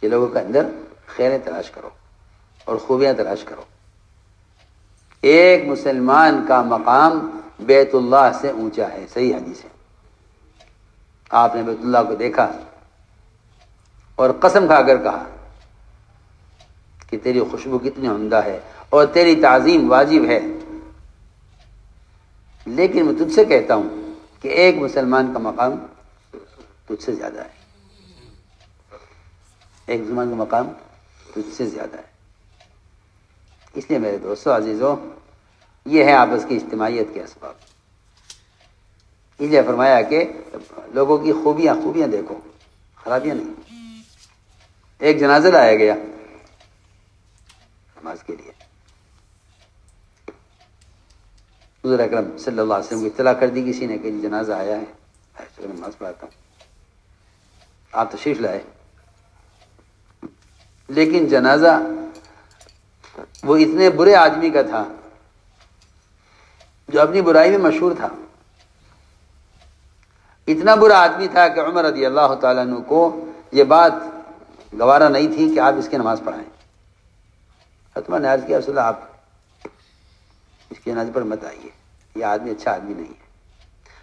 A: کہ لوگوں کے اندر خیریں تلاش کرو اور خوبیاں تلاش کرو. ایک مسلمان کا مقام بیت اللہ سے اونچا ہے، صحیح حدیث ہے. آپ نے بیت اللہ کو دیکھا اور قسم کھا کر کہا کہ تیری خوشبو کتنی عمدہ ہے اور تیری تعظیم واجب ہے. لیکن میں تجھ سے کہتا ہوں کہ ایک مسلمان کا مقام تجھ سے زیادہ ہے. ایک مسلمان کا مقام تجھ سے زیادہ ہے. اس لیے میرے دوستو عزیزو، یہ ہے آپس کی اجتماعیت کے اسباب. اس لیے فرمایا کہ لوگوں کی خوبیاں دیکھو، خرابیاں نہیں. ایک جنازہ لایا گیا نماز کے لیے. حضور اکرم صلی اللہ علیہ وسلم کو اطلاع کر دی کسی نے کہ جنازہ آیا ہے، چلو نماز پڑھاتا ہوں. آپ تشریف لائے، لیکن جنازہ وہ اتنے برے آدمی کا تھا جو اپنی برائی میں مشہور تھا. اتنا برا آدمی تھا کہ عمر رضی اللہ تعالیٰ عنہ کو یہ بات گوارا نہیں تھی کہ آپ اس کی نماز پڑھائیں. عمر نے عرض کیا رسول اللہ آپ اس کی نماز پر مت آئیے، یہ آدمی اچھا آدمی نہیں ہے.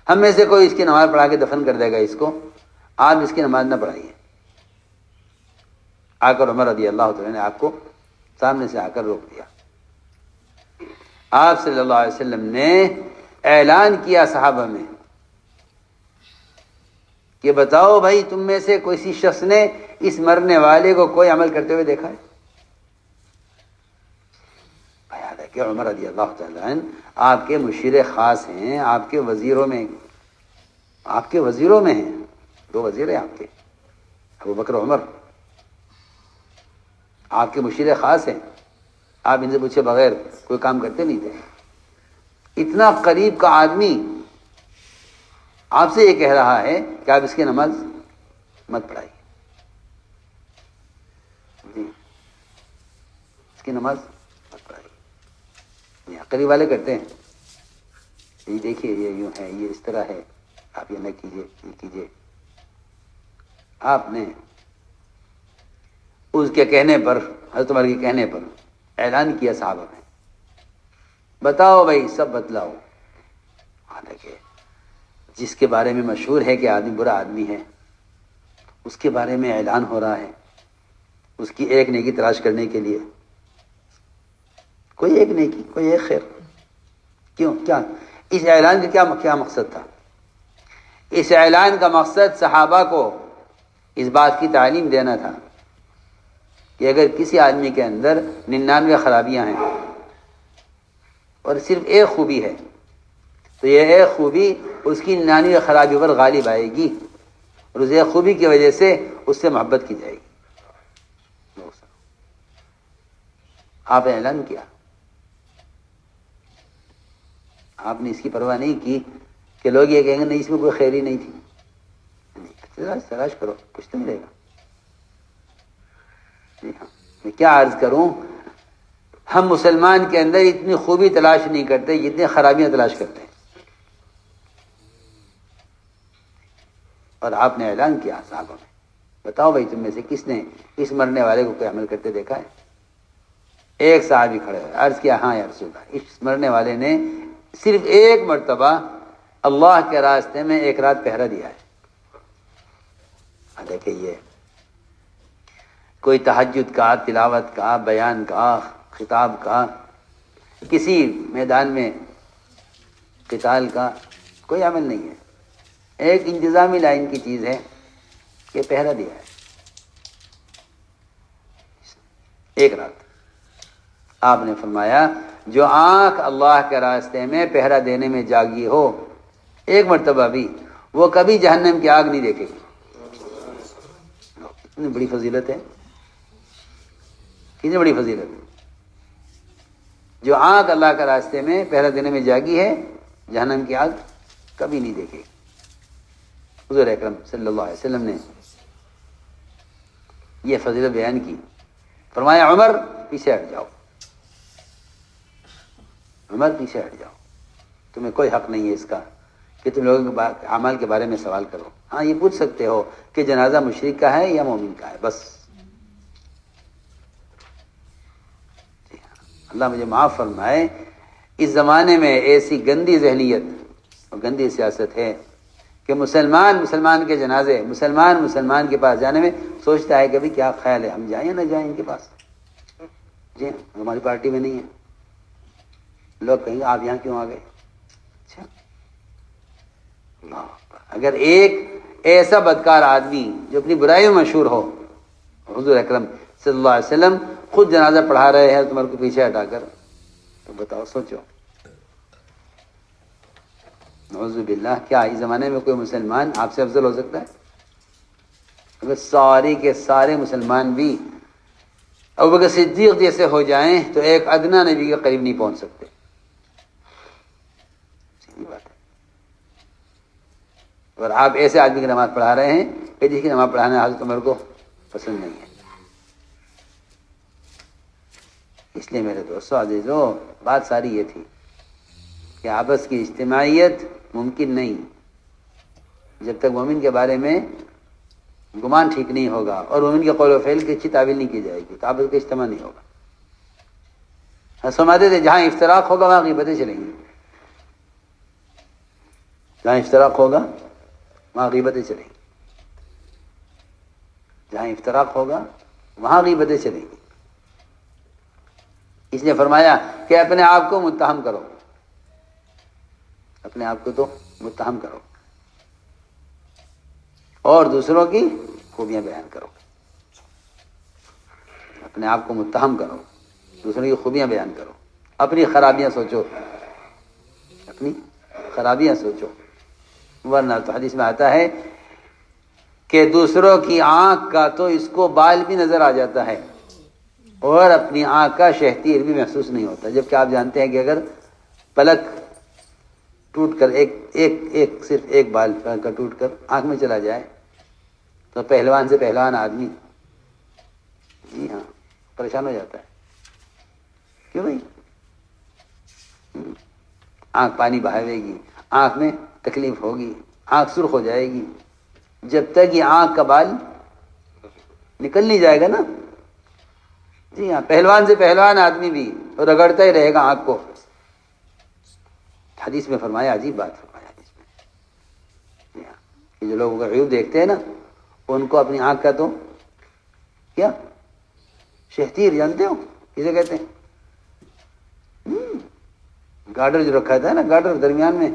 A: ہم میں سے کوئی اس کی نماز پڑھا کے دفن کر دے گا اس کو، آپ اس کی نماز نہ پڑھائیے. آ کر عمر رضی اللہ تعالیٰ نے آپ کو سامنے سے آ کر روک دیا. آپ صلی اللہ علیہ وسلم نے اعلان کیا صحابہ میں کہ بتاؤ بھائی تم میں سے کسی شخص نے اس مرنے والے کو کوئی عمل کرتے ہوئے دیکھا ہے؟ یاد ہے کہ عمر رضی اللہ تعالیٰ عنہ آپ کے مشیر خاص ہیں، آپ کے وزیروں میں ہیں. 2 وزیر ہیں آپ کے، ابو بکر عمر آپ کے مشیر خاص ہیں. آپ ان سے پوچھے بغیر کوئی کام کرتے نہیں تھے. اتنا قریب کا آدمی آپ سے یہ کہہ رہا ہے کہ آپ اس کی نماز مت پڑھائیے. جی اس کی نماز مت پڑھائیے. یہ قریب والے کرتے ہیں، یہ دیکھیے یہ یوں ہے، یہ اس طرح ہے، آپ یہ نہ کیجیے، یہ کیجیے. آپ نے اس کے کہنے پر، حضرت عمر کے کہنے پر اعلان کیا صحابہ میں، بتاؤ بھائی سب بتلاؤ. حالانکہ جس کے بارے میں مشہور ہے کہ آدمی برا آدمی ہے، اس کے بارے میں اعلان ہو رہا ہے اس کی ایک نیکی تلاش کرنے کے لیے. کوئی ایک نیکی، کوئی ایک خیر. کیوں؟ کیا اس اعلان کا کیا مقصد تھا؟ اس اعلان کا مقصد صحابہ کو اس بات کی تعلیم دینا تھا کہ اگر کسی آدمی کے اندر 99 خرابیاں ہیں اور صرف ایک خوبی ہے تو یہ ایک خوبی اس کی 99 خرابی پر غالب آئے گی اور اس ایک خوبی کی وجہ سے اس سے محبت کی جائے گی. آپ نے اعلان کیا، آپ نے اس کی پرواہ نہیں کی کہ لوگ یہ کہیں گے نہیں اس میں کوئی خیر ہی نہیں تھی. نہیں، تلاش کرو، کچھ تو ملے گا. جی ہاں، میں کیا عرض کروں، ہم مسلمان کے اندر اتنی خوبی تلاش نہیں کرتے جتنی خرابیاں تلاش کرتے ہیں. اور آپ نے اعلان کیا صحابہ میں، بتاؤ بھائی تم میں سے کس نے اس مرنے والے کو کوئی عمل کرتے دیکھا ہے؟ ایک صحابی کھڑے ہوئے، عرض کیا ہاں یا رسول اللہ، اس مرنے والے نے صرف ایک مرتبہ اللہ کے راستے میں ایک رات پہرا دیا ہے. دیکھیں یہ کوئی تہجد کا، تلاوت کا، بیان کا، خطاب کا، کسی میدان میں قتال کا کوئی عمل نہیں ہے. ایک انتظامی لائن کی چیز ہے کہ پہرا دیا ہے ایک رات. آپ نے فرمایا جو آنکھ اللہ کے راستے میں پہرا دینے میں جاگی ہو ایک مرتبہ بھی، وہ کبھی جہنم کی آگ نہیں دیکھے گی. کتنی بڑی فضیلت ہے، کتنی بڑی فضیلت ہے. جو آنکھ اللہ کے راستے میں پہرا دینے میں جاگی ہے جہنم کی آگ کبھی نہیں دیکھے گی. حضور اکرم صلی اللہ علیہ وسلم نے یہ فضیلت بیان کی. فرمایا عمر پیچھے ہٹ جاؤ، عمر پیچھے ہٹ جاؤ، تمہیں کوئی حق نہیں ہے اس کا کہ تم لوگوں کے اعمال کے بارے میں سوال کرو. ہاں یہ پوچھ سکتے ہو کہ جنازہ مشرک کا ہے یا مومن کا ہے، بس. اللہ مجھے معاف فرمائے، اس زمانے میں ایسی گندی ذہنیت اور گندی سیاست ہے کہ مسلمان کے جنازے، مسلمان کے پاس جانے میں سوچتا ہے کہ بھی کیا خیال ہے، ہم جائیں یا نہ جائیں ان کے پاس. جی ہماری پارٹی میں نہیں ہے. لوگ کہیں گے آپ یہاں کیوں آ گئے. اچھا، اگر ایک ایسا بدکار آدمی جو اپنی برائی میں مشہور ہو، حضور اکرم صلی اللہ علیہ وسلم خود جنازہ پڑھا رہے ہیں تمہارے کو پیچھے ہٹا کر، تو بتاؤ، سوچو. نعوذ باللہ، کیا اس زمانے میں کوئی مسلمان آپ سے افضل ہو سکتا ہے؟ اگر سارے کے سارے مسلمان بھی ابوبکر صدیق جیسے ہو جائیں تو ایک ادنا نبی کے قریب نہیں پہنچ سکتے. سیدھی بات ہے. اور آپ ایسے آدمی کی نماز پڑھا رہے ہیں کہ جس کی نماز پڑھانا حضرت عمر کو پسند نہیں ہے. اس لیے میرے دوستو عزیزو، بات ساری یہ تھی کہ آپس کی اجتماعیت ممکن نہیں جب تک مومن کے بارے میں گمان ٹھیک نہیں ہوگا اور مومن کے قول و فعل کی اچھی تعبیر نہیں کی جائے گی تو آپس کا اجتماع نہیں ہوگا. فرماتے تھے جہاں افتراق ہوگا وہاں غیبتیں چلیں گی، جہاں افتراق ہوگا وہاں غیبتیں چلیں گی، جہاں افتراق ہوگا وہاں غیبتیں چلیں گی. اس نے فرمایا کہ اپنے آپ کو متہم کرو، اپنے آپ کو تو متہم کرو اور دوسروں کی خوبیاں بیان کرو. اپنے آپ کو متہم کرو، دوسروں کی خوبیاں بیان کرو، اپنی خرابیاں سوچو، اپنی خرابیاں سوچو. ورنہ تو حدیث میں آتا ہے کہ دوسروں کی آنکھ کا تو اس کو بال بھی نظر آ جاتا ہے اور اپنی آنکھ کا شہتیر بھی محسوس نہیں ہوتا. جبکہ آپ جانتے ہیں کہ اگر پلک ٹوٹ کر صرف ایک بال کا ٹوٹ کر آنکھ میں چلا جائے تو پہلوان سے پہلوان آدمی جی ہاں پریشان ہو جاتا ہے. کیوں بھائی؟ آنکھ پانی بہاوے گی، آنکھ میں تکلیف ہوگی، آنکھ سرخ ہو جائے گی. جب تک یہ آنکھ کا بال نکل نہیں جائے گا نا، جی ہاں پہلوان سے پہلوان آدمی بھی رگڑتا ہی رہے گا آنکھ کو. حدیث میں فرمایا، عجیب بات فرمایا حدیث میں، جی ہاں کہ جو لوگ عیوب دیکھتے ہیں نا ان کو اپنی آنکھ کا تو کیا شہتیر جانتے ہو کسے کہتے ہیں؟ گارڈر جو رکھا تھا نا، گارڈر درمیان میں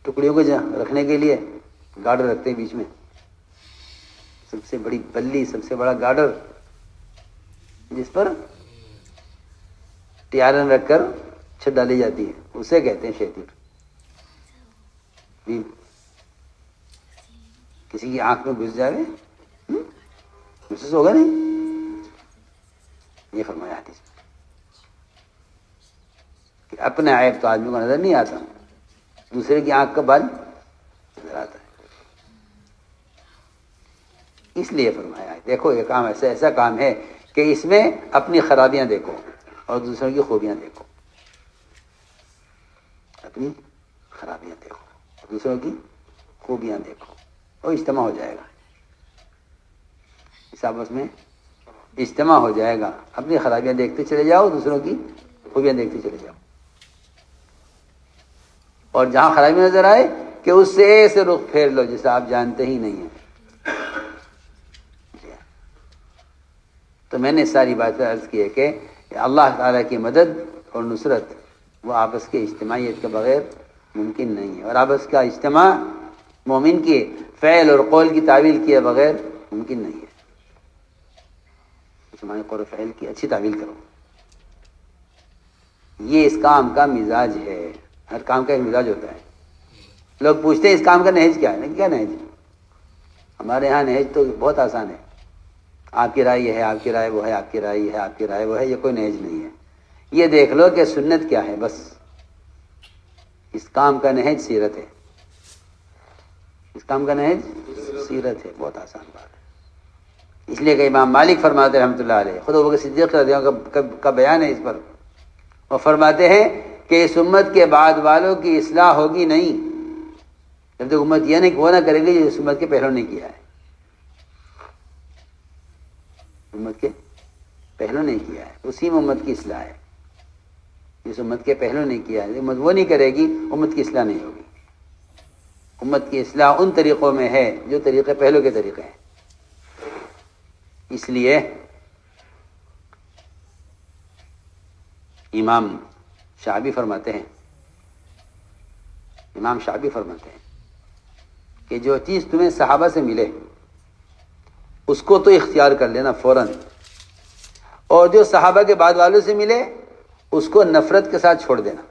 A: ٹکڑیوں کو رکھنے کے لیے گارڈر رکھتے ہیں بیچ میں، سب سے بڑی بلی، سب سے بڑا گارڈر جس پر ٹیارن رکھ کر چھت ڈالی جاتی ہے، اسے کہتے ہیں شہتیر. کسی کی آنکھ میں گھس جائے محسوس ہوگا نہیں. یہ فرمایا حدیث میں. اپنا عیب تو آدمی کو نظر نہیں آتا، دوسرے کی آنکھ کا بل نظر آتا ہے. اس لیے فرمایا ہے دیکھو یہ کام ایسا کام ہے کہ اس میں اپنی خرابیاں دیکھو اور دوسروں کی خوبیاں دیکھو. اپنی خرابیاں دیکھو اور دوسروں کی خوبیاں دیکھو اور اجتماع ہو جائے گا. اس آپس میں اجتماع ہو جائے گا. اپنی خرابیاں دیکھتے چلے جاؤ، دوسروں کی خوبیاں دیکھتے چلے جاؤ. اور جہاں خرابی نظر آئے کہ اس سے ایسے رخ پھیر لو جسے آپ جانتے ہی نہیں ہیں. تو میں نے ساری باتیں عرض کی ہے کہ اللہ تعالیٰ کی مدد اور نصرت وہ آپس کی اجتماعیت کے بغیر ممکن نہیں ہے، اور آپس کا اجتماع مومن کی فعل اور قول کی تعویل کیے بغیر ممکن نہیں ہے. اجتماعی قول و فعل کی اچھی تعویل کرو. یہ اس کام کا مزاج ہے. ہر کام کا ایک مزاج ہوتا ہے. لوگ پوچھتے ہیں اس کام کا نہج کیا ہے؟ کیا نہج؟ ہمارے یہاں نہج تو بہت آسان ہے. آپ کی رائے یہ ہے، آپ کی رائے وہ ہے، آپ کی رائے یہ ہے، آپ کی رائے وہ ہے. یہ کوئی نہج نہیں ہے. یہ دیکھ لو کہ سنت کیا ہے بس. اس کام کا نہج سیرت ہے. اس کام کا نہج سیرت ہے. بہت آسان بات ہے. اس لیے کہ امام مالک فرماتے رحمۃ اللہ علیہ، خود ابو بکر صدیق رضی اللہ عنہ کا بیان ہے اس پر. وہ فرماتے ہیں کہ اس امت کے بعد والوں کی اصلاح ہوگی نہیں جب تک امت یہ نہیں وہ نہ کرے گی جو اس امت کے پہلوں نے کیا ہے. امت کے پہلوں نے کیا ہے اسی میں امت کی اصلاح ہے. جس امت کے پہلوں نے کیا ہے امت وہ نہیں کرے گی، امت کی اصلاح نہیں ہوگی. امت کی اصلاح ان طریقوں میں ہے جو طریقے پہلوں کے طریقے ہیں. اس لیے امام شعبی فرماتے ہیں کہ جو چیز تمہیں صحابہ سے ملے اس کو تو اختیار کر لینا فوراً، اور جو صحابہ کے بعد والوں سے ملے اس کو نفرت کے ساتھ چھوڑ دینا.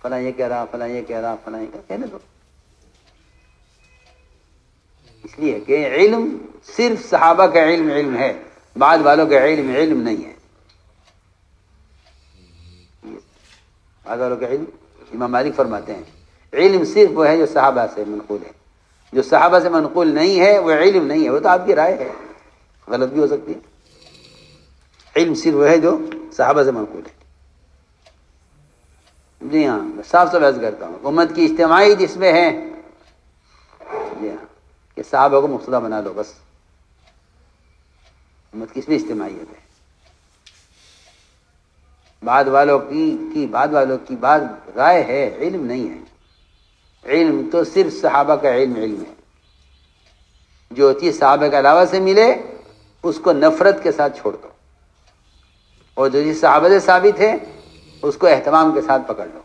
A: فلاں یہ کہہ رہا، فلاں یہ کہہ رہا، فلاں یہ کہنے دو. اس لیے کہ علم صرف صحابہ کا علم ہے، بعد والوں کا علم نہیں ہے. بعد والوں کا علم، امام مالک فرماتے ہیں علم صرف وہ ہے جو صحابہ سے منقول ہے. جو صحابہ سے منقول نہیں ہے وہ علم نہیں ہے. وہ تو آپ کی رائے ہے، غلط بھی ہو سکتی ہے. علم صرف وہ ہے جو صحابہ سے منقول ہے. جی ہاں، میں صاف صاف عرض کرتا ہوں امت کی اجتماعی جس میں ہے، جی ہاں، کہ صحابہ کو مقتدی بنا لو بس. امت کس میں اجتماعیت ہے. بعد والوں کی بات رائے ہے، علم نہیں ہے. علم تو صرف صحابہ کا علم ہے. جو چیز صحابہ کے علاوہ سے ملے اس کو نفرت کے ساتھ چھوڑ دو، اور جو چیز صحابہ سے ثابت ہے اس کو اہتمام کے ساتھ پکڑ لو.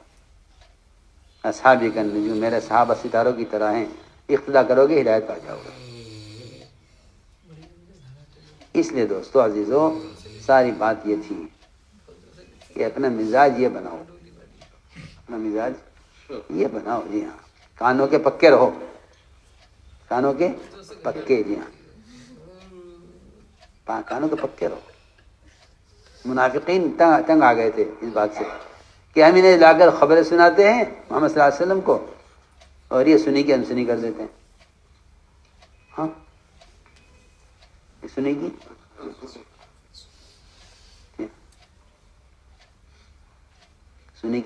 A: اصحابی کا نجوم، میرے صحابہ ستاروں کی طرح ہیں. اقتدا کرو گے ہدایت پا جاؤ گے. اس لیے دوستو عزیزو ساری بات یہ تھی کہ اپنا مزاج یہ بناؤ، اپنا مزاج یہ بناؤ. جی ہاں، کانوں کے پکے رہو، کانوں کے پکے. جی ہاں، کانوں کے پکے رہو. منافقین تنگ آ گئے تھے اس بات سے کہ ہم انہیں لا کر خبریں سناتے ہیں محمد صلی اللہ علیہ وسلم کو، اور یہ سنی کی انسنی کر دیتے ہیں. ہاں، یہ سنی کی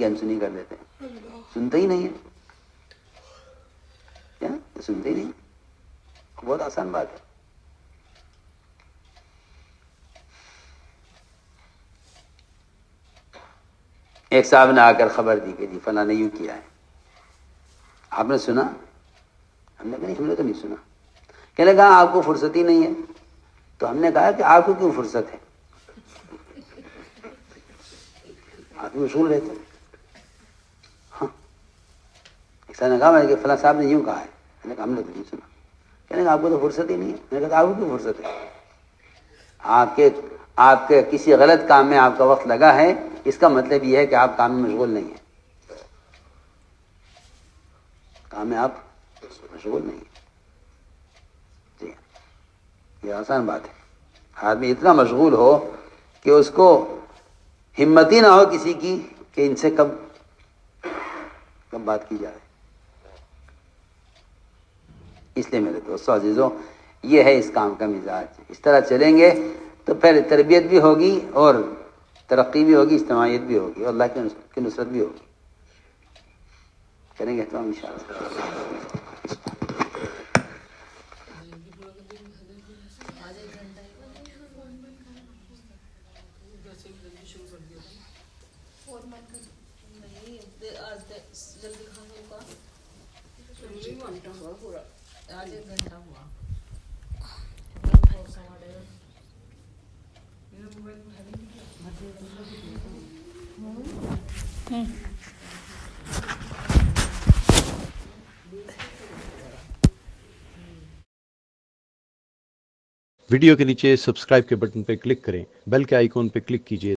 A: انسنی کر دیتے ہیں. سنتے ہی نہیں ہے، کیا سنتے ہی نہیں. بہت آسان بات ہے. ایک صاحب نے آ کر خبر دی کہ جی فلاں نے یوں کیا ہے. آپ نے سنا؟ ہم نے کہا نہیں، ہم نے تو نہیں سنا. کہنے لگا آپ کو فرصت ہی نہیں ہے. تو ہم نے کہا کہ آپ کو کیوں فرصت ہے؟ آپ مشغول رہتے ہیں. ہاں، ایک صاحب نے کہا میں کہ فلاں صاحب نے یوں کہا ہے. میں نے کہا ہم نے تو نہیں سنا. کہنے لگا آپ کو تو فرصت ہی نہیں ہے. میں نے کہا آپ کو کیوں فرصت ہے؟ آپ کے کسی غلط کام میں آپ کا وقت لگا ہے، اس کا مطلب یہ ہے کہ آپ کام میں مشغول نہیں ہیں. کام میں آپ مشغول نہیں ہیں. جی، یہ آسان بات ہے. آدمی اتنا مشغول ہو کہ اس کو ہمت ہی نہ ہو کسی کی کہ ان سے کب بات کی جائے. اس لیے میرے دوستوں عزیزوں، یہ ہے اس کام کا مزاج. اس طرح چلیں گے تو پھر تربیت بھی ہوگی اور ترقی بھی ہوگی، اجتماعیت بھی ہوگی، اور اللہ کی نصرت بھی ہوگی. کریں گے تو ان شاء اللہ.
B: ویڈیو کے نیچے سبسکرائب کے بٹن پہ کلک کریں، بیل کے آئیکن پہ کلک کیجئے